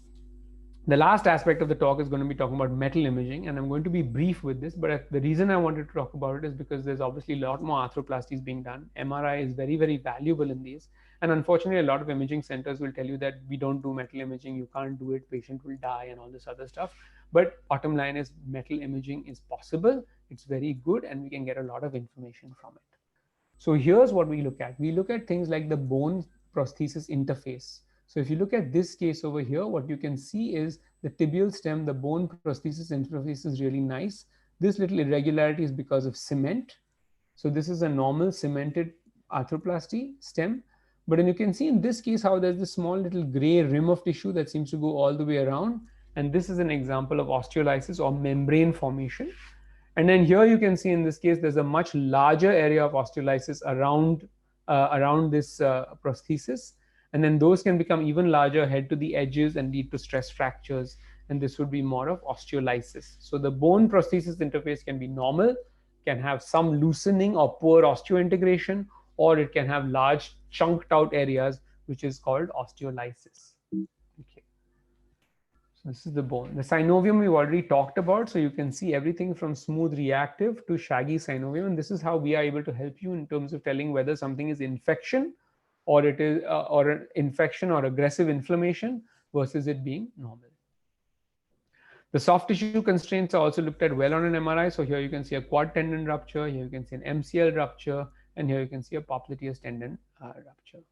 the last aspect of the talk is going to be talking about metal imaging, and I'm going to be brief with this, but the reason I wanted to talk about it is because there's obviously a lot more arthroplasties being done. MRI is very, very valuable in these, and unfortunately, a lot of imaging centers will tell you that we don't do metal imaging, you can't do it, patient will die, and all this other stuff. But bottom line is metal imaging is possible, it's very good, and we can get a lot of information from it. So here's what we look at. We look at things like the bone prosthesis interface. So if you look at this case over here, what you can see is the tibial stem, the bone prosthesis interface is really nice. This little irregularity is because of cement. So this is a normal cemented arthroplasty stem. But then you can see in this case how there's this small little gray rim of tissue that seems to go all the way around. And this is an example of osteolysis or membrane formation. And then here you can see in this case, there's a much larger area of osteolysis around this prosthesis. And then those can become even larger, head to the edges and lead to stress fractures. And this would be more of osteolysis. So the bone prosthesis interface can be normal, can have some loosening or poor osteointegration, or it can have large chunked out areas, which is called osteolysis. Okay. So this is the bone. The synovium we've already talked about. So you can see everything from smooth reactive to shaggy synovium. And this is how we are able to help you in terms of telling whether something is infection or it is or an infection or aggressive inflammation versus it being normal. The soft tissue constraints are also looked at well on an MRI. So here you can see a quad tendon rupture, here you can see an MCL rupture, and here you can see a popliteus tendon rupture.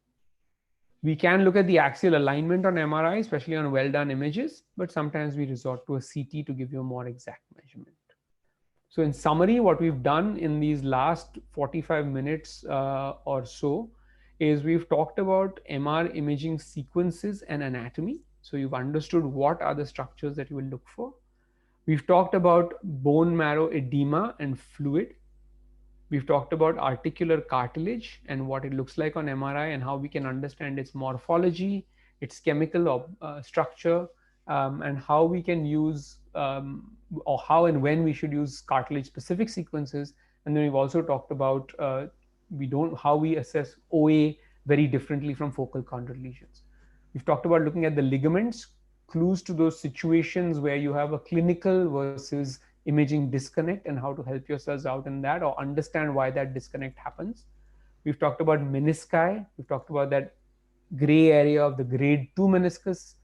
We can look at the axial alignment on MRI, especially on well-done images, but sometimes we resort to a CT to give you a more exact measurement. So in summary, what we've done in these last 45 minutes or so is we've talked about MR imaging sequences and anatomy. So you've understood what are the structures that you will look for. We've talked about bone marrow edema and fluid. We've talked about articular cartilage and what it looks like on MRI and how we can understand its morphology, its chemical structure, and how we can use or how and when we should use cartilage specific sequences. And then we've also talked about how we assess OA very differently from focal chondral lesions. We've talked about looking at the ligaments, clues to those situations where you have a clinical versus imaging disconnect and how to help yourselves out in that or understand why that disconnect happens. We've talked about menisci. We've talked about that gray area of the grade 2 meniscus.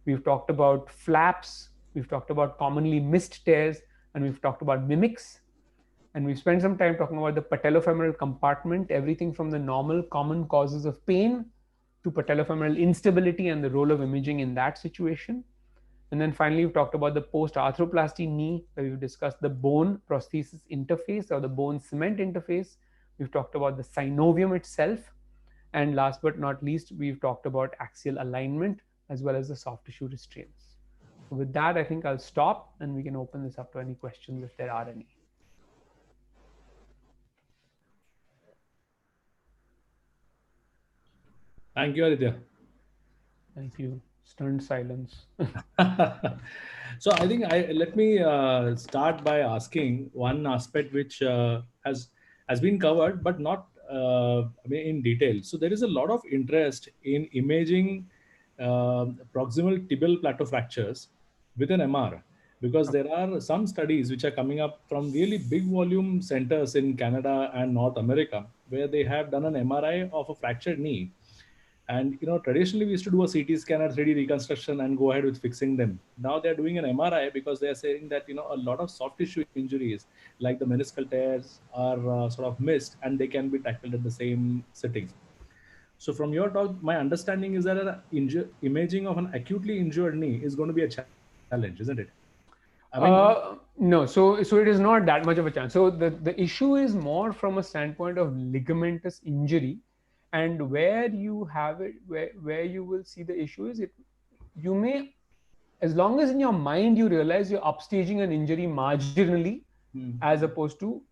We've talked about flaps. We've talked about commonly missed tears, and we've talked about mimics. And we've spent some time talking about the patellofemoral compartment, everything from the normal common causes of pain to patellofemoral instability and the role of imaging in that situation. And then finally, we've talked about the post-arthroplasty knee, where we've discussed the bone prosthesis interface or the bone cement interface. We've talked about the synovium itself. And last but not least, we've talked about axial alignment as well as the soft tissue restraints. So with that, I think I'll stop and we can open this up to any questions if there are any. Thank you, Aditya. Thank you. Stunned silence. So I think let me start by asking one aspect which has been covered, but not in detail. So there is a lot of interest in imaging proximal tibial plateau fractures with an MR, because there are some studies which are coming up from really big volume centers in Canada and North America, where they have done an MRI of a fractured knee. And traditionally we used to do a CT scanner, 3D reconstruction, and go ahead with fixing them. Now they're doing an MRI because they are saying that a lot of soft tissue injuries like the meniscal tears are sort of missed, and they can be tackled at the same sitting. So from your talk, my understanding is that imaging of an acutely injured knee is going to be a challenge, isn't it? I mean, No, so it is not that much of a chance. So the issue is more from a standpoint of ligamentous injury, and where you have it, where you will see the issue is you may, as long as in your mind you realize you're upstaging an injury marginally, as opposed to,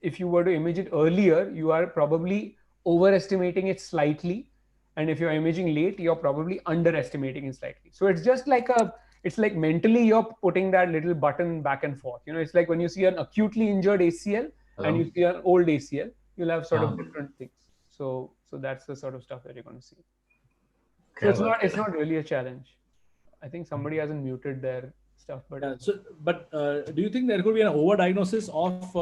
if you were to image it earlier, you are probably overestimating it slightly, and if you're imaging late, you're probably underestimating it slightly. So it's like mentally you're putting that little button back and forth. It's like when you see an acutely injured ACL and you see an old ACL, you'll have sort of different things. So that's the sort of stuff that you're going to see. So it's not really a challenge. I think somebody hasn't muted their stuff, but do you think there could be an overdiagnosis of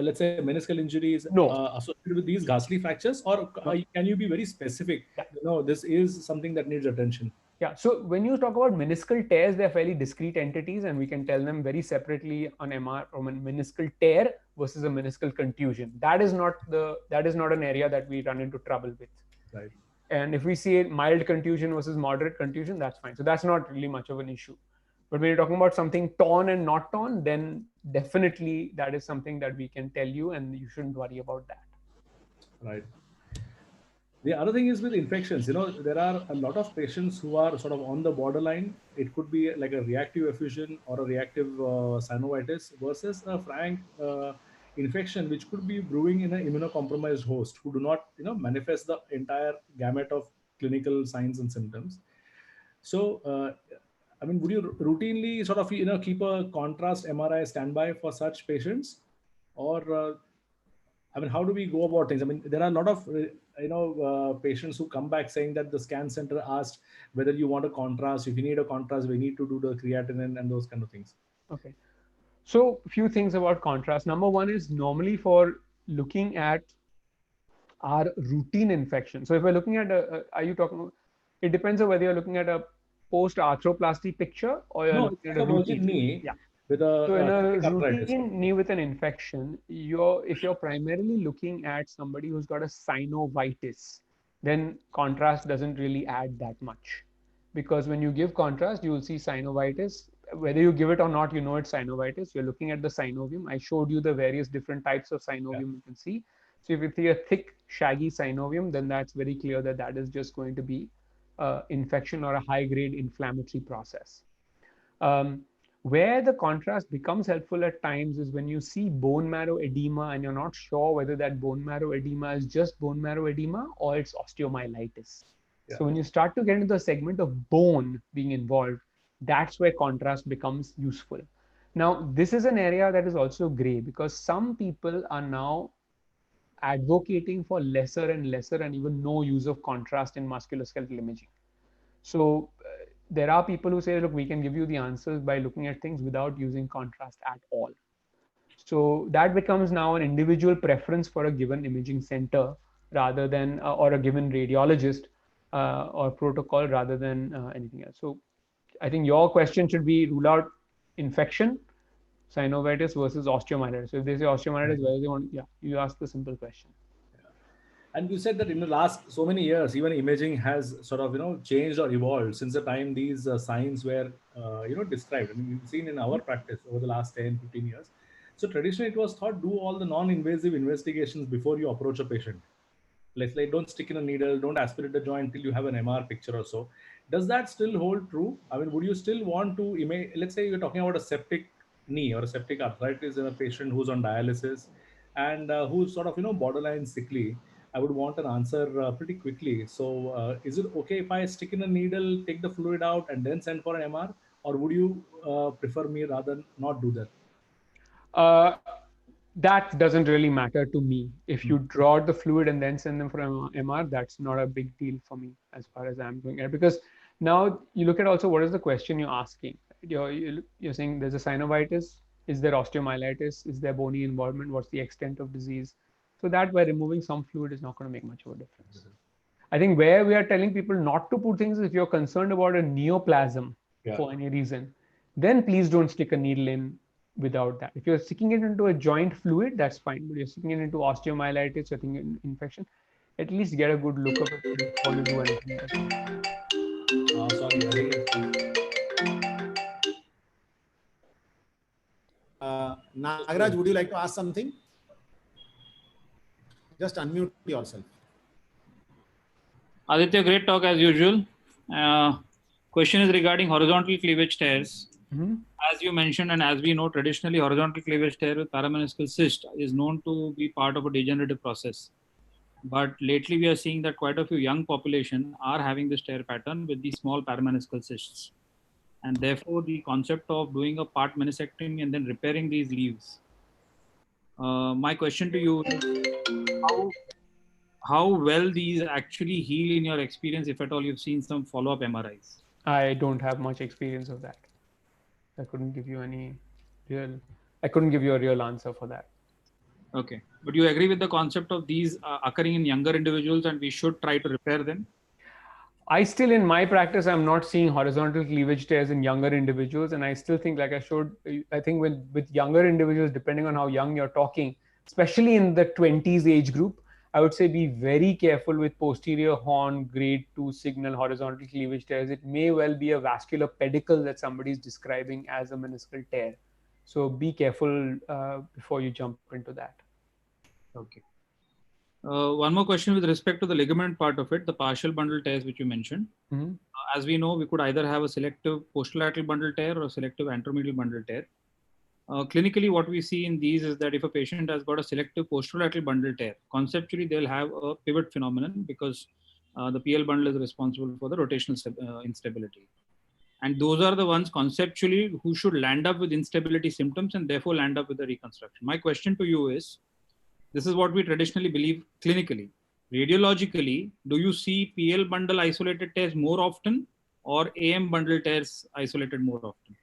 let's say meniscal injuries no, associated with these ghastly fractures, or can you be very specific? Yeah. This is something that needs attention. Yeah. So when you talk about meniscal tears, they're fairly discrete entities, and we can tell them very separately on MR from a meniscal tear versus a meniscal contusion. That is not an area that we run into trouble with. Right. And if we see mild contusion versus moderate contusion, that's fine. So that's not really much of an issue. But when you're talking about something torn and not torn, then definitely that is something that we can tell you, and you shouldn't worry about that. Right. The other thing is with infections, there are a lot of patients who are sort of on the borderline. It could be like a reactive effusion or a reactive synovitis versus a frank infection, which could be brewing in an immunocompromised host who do not, manifest the entire gamut of clinical signs and symptoms. So, would you routinely sort of, keep a contrast MRI standby for such patients? Or, how do we go about things? There are a lot of, patients who come back saying that the scan center asked whether you want a contrast. If you need a contrast, we need to do the creatinine and those kind of things. Okay. So a few things about contrast. Number one is normally for looking at our routine infection. So if we're looking at are you talking about, it depends on whether you're looking at a post-arthroplasty picture or you're looking at a routine knee. Yeah. With so in a routine knee with an infection, if you're primarily looking at somebody who's got a synovitis, then contrast doesn't really add that much. Because when you give contrast, you will see synovitis. Whether you give it or not, it's synovitis. You're looking at the synovium. I showed you the various different types of synovium you can see. So if you see a thick, shaggy synovium, then that's very clear that that is just going to be infection or a high-grade inflammatory process. Where the contrast becomes helpful at times is when you see bone marrow edema and you're not sure whether that bone marrow edema is just bone marrow edema or it's osteomyelitis. Yeah. So when you start to get into the segment of bone being involved, that's where contrast becomes useful. Now, this is an area that is also gray because some people are now advocating for lesser and lesser and even no use of contrast in musculoskeletal imaging. So there are people who say, look, we can give you the answers by looking at things without using contrast at all. So that becomes now an individual preference for a given imaging center rather than, or a given radiologist or protocol rather than anything else. So I think your question should be rule out infection, synovitis versus osteomyelitis. So if they say osteomyelitis, whether they want, yeah, you ask the simple question. And you said that in the last so many years, even imaging has sort of changed or evolved since the time these signs were described. I mean, we've seen in our practice over the last 10, 15 years. So traditionally, it was thought do all the non-invasive investigations before you approach a patient. Let's say don't stick in a needle, don't aspirate the joint till you have an MR picture or so. Does that still hold true? I mean, would you still want to image? Let's say you're talking about a septic knee or a septic arthritis in a patient who's on dialysis and who's sort of borderline sickly. I would want an answer pretty quickly. So, is it okay if I stick in a needle, take the fluid out, and then send for an MR, or would you prefer me rather not do that? Uh, that doesn't really matter to me. If you draw the fluid and then send them for MR, that's not a big deal for me as far as I'm doing it. Because now you look at also what is the question you're asking. You're saying there's a synovitis. Is there osteomyelitis? Is there bony involvement? What's the extent of disease? So that by removing some fluid is not going to make much of a difference. I think where we are telling people not to put things is if you're concerned about a neoplasm for any reason, then please don't stick a needle in without that. If you're sticking it into a joint fluid, that's fine. But you're sticking it into osteomyelitis, you're thinking infection, at least get a good look of it before you do anything else. Sorry, I think Nagraj, would you like to ask something? Just unmute yourself. Aditya, great talk as usual. Question is regarding horizontal cleavage tears. As you mentioned, and as we know, traditionally horizontal cleavage tear with parameniscal cyst is known to be part of a degenerative process. But lately we are seeing that quite a few young population are having this tear pattern with these small parameniscal cysts. And therefore the concept of doing a part meniscectomy and then repairing these leaves. My question to you is how well these actually heal in your experience, if at all you've seen some follow-up MRIs? I don't have much experience of that. I couldn't give you I couldn't give you a real answer for that. Okay. But you agree with the concept of these occurring in younger individuals and we should try to repair them? I still, in my practice, I'm not seeing horizontal cleavage tears in younger individuals. And I still think, like I think with younger individuals, depending on how young you're talking, especially in the 20s age group, I would say be very careful with posterior horn grade 2 signal horizontal cleavage tears. It may well be a vascular pedicle that somebody's describing as a meniscal tear. So be careful before you jump into that. Okay. One more question with respect to the ligament part of it, the partial bundle tears which you mentioned. As we know, we could either have a selective posterolateral bundle tear or a selective anteromedial bundle tear. Clinically, what we see in these is that if a patient has got a selective posterolateral bundle tear, conceptually they'll have a pivot phenomenon because the PL bundle is responsible for the rotational instability. And those are the ones conceptually who should land up with instability symptoms and therefore land up with a reconstruction. My question to you is, this is what we traditionally believe clinically. Radiologically, do you see PL bundle isolated tears more often or AM bundle tears isolated more often?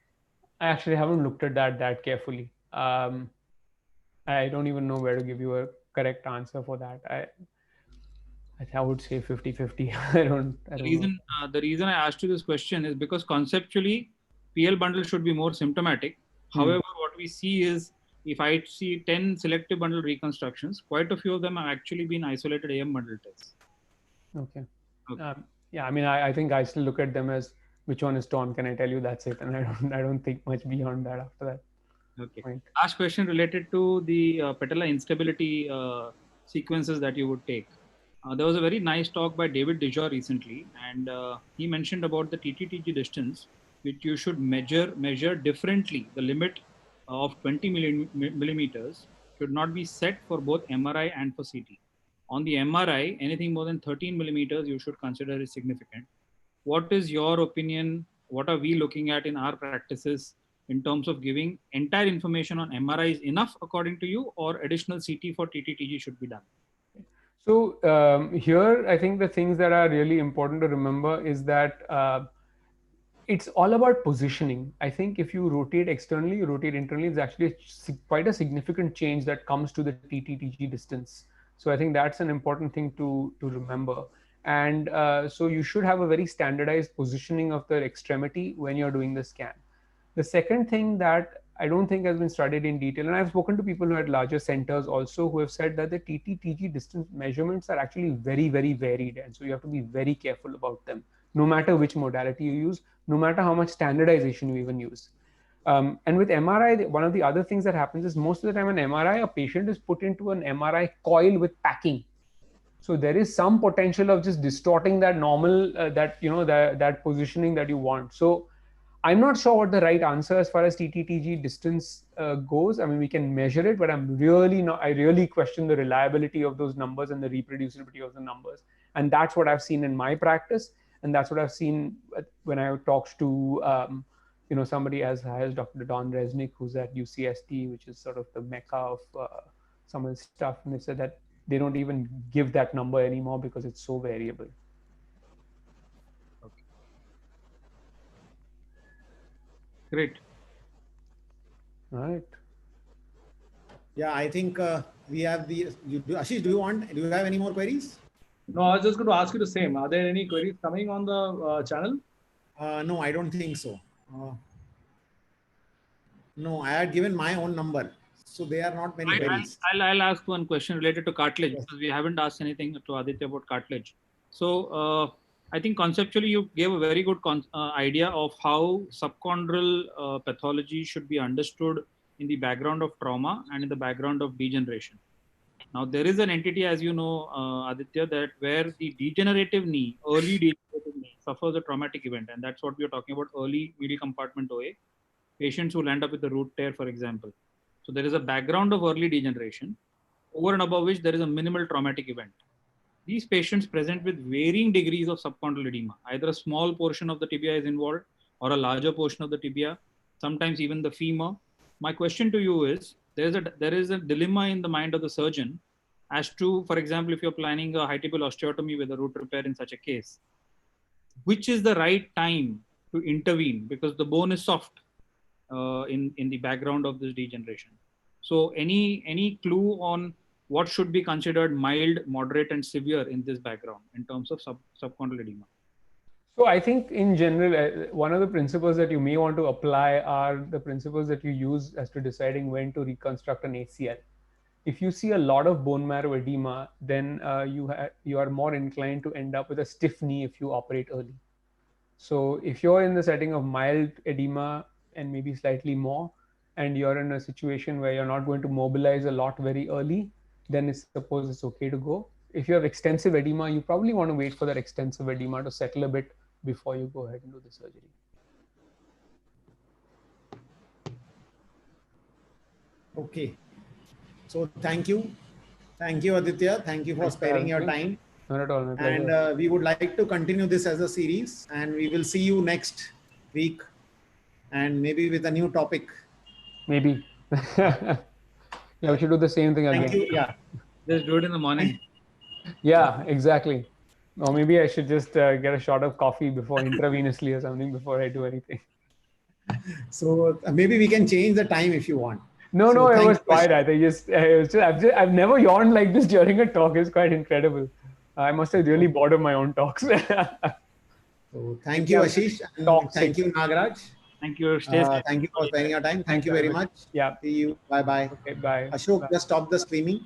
I actually haven't looked at that carefully. I don't even know where to give you a correct answer for that. I would say 50-50. I don't know. The reason I asked you this question is because conceptually, PL bundle should be more symptomatic. However, what we see is if I see 10 selective bundle reconstructions, quite a few of them have actually been isolated AM bundle tests. Okay. Yeah, I mean, I think I still look at them as which one is torn. Can I tell you that's it? And I don't think much beyond that after that. Okay. Point. Last question related to the patella instability sequences that you would take. There was a very nice talk by David Dijor recently, and he mentioned about the TTTG distance, which you should measure differently. The limit of 20 millimeters should not be set for both MRI and for CT. On the MRI, anything more than 13 millimeters you should consider is significant. What is your opinion? What are we looking at in our practices in terms of giving entire information on MRI is enough according to you, or additional CT for TTTG should be done? So here, I think the things that are really important to remember is that it's all about positioning. I think if you rotate externally, you rotate internally, it's actually quite a significant change that comes to the TTTG distance. So I think that's an important thing to remember. And so you should have a very standardized positioning of the extremity when you're doing the scan. The second thing that I don't think has been studied in detail, and I've spoken to people who had larger centers also who have said that the TTTG distance measurements are actually very, very varied. And so you have to be very careful about them, no matter which modality you use, no matter how much standardization you even use. And with MRI, one of the other things that happens is most of the time in MRI, a patient is put into an MRI coil with packing. So there is some potential of just distorting that normal, that positioning that you want. So I'm not sure what the right answer as far as TTTG distance goes. I mean, we can measure it, but I'm really not. I really question the reliability of those numbers and the reproducibility of the numbers. And that's what I've seen in my practice, and that's what I've seen when I talked to somebody as high as Dr. Don Resnick, who's at UCST, which is sort of the mecca of some of the stuff, and they said that they don't even give that number anymore because it's so variable. Okay. Great. All right. Yeah, I think we have Ashish, do you have any more queries? No, I was just going to ask you the same. Are there any queries coming on the channel? No, I don't think so. No, I had given my own number, so there are not many queries. I'll ask one question related to cartilage, Yes. because we haven't asked anything to Aditya about cartilage. So I think conceptually you gave a very good idea of how subchondral pathology should be understood in the background of trauma and in the background of degeneration. Now there is an entity, as you know, Aditya, that where the degenerative knee, early degenerative knee, suffers a traumatic event, and that's what we are talking about: early medial compartment OA. Patients who land up with a root tear, for example. So there is a background of early degeneration, over and above which there is a minimal traumatic event. These patients present with varying degrees of subchondral edema. Either a small portion of the tibia is involved or a larger portion of the tibia, sometimes even the femur. My question to you is, there is a dilemma in the mind of the surgeon as to, for example, if you're planning a high tibial osteotomy with a root repair in such a case, which is the right time to intervene, because the bone is soft in the background of this degeneration. So any clue on what should be considered mild, moderate, and severe in this background in terms of subchondral edema? So I think in general, one of the principles that you may want to apply are the principles that you use as to deciding when to reconstruct an ACL. If you see a lot of bone marrow edema, then you are more inclined to end up with a stiff knee if you operate early. So if you're in the setting of mild edema and maybe slightly more, and you're in a situation where you're not going to mobilize a lot very early, then suppose it's okay to go. If you have extensive edema, you probably want to wait for that extensive edema to settle a bit before you go ahead and do the surgery. Okay. So thank you. Thank you, Aditya. Thank you for sparing your time. Not at all. My pleasure. And we would like to continue this as a series, and we will see you next week, and maybe with a new topic. Maybe. Yeah, we should do the same thing again. Thank you. Yeah. Just do it in the morning. Yeah, exactly. Or maybe I should just get a shot of coffee before intravenously or something before I do anything. So maybe we can change the time if you want. No, it was fine. I think I've never yawned like this during a talk. It's quite incredible. I must have really bored of my own talks. So thank you, Ashish. And thank you, Nagraj. Thank you. Stay safe. Thank you for spending your time. Thank you very much. Yeah. See you. Bye-bye. Okay, bye. Ashok, Bye. just stop the streaming.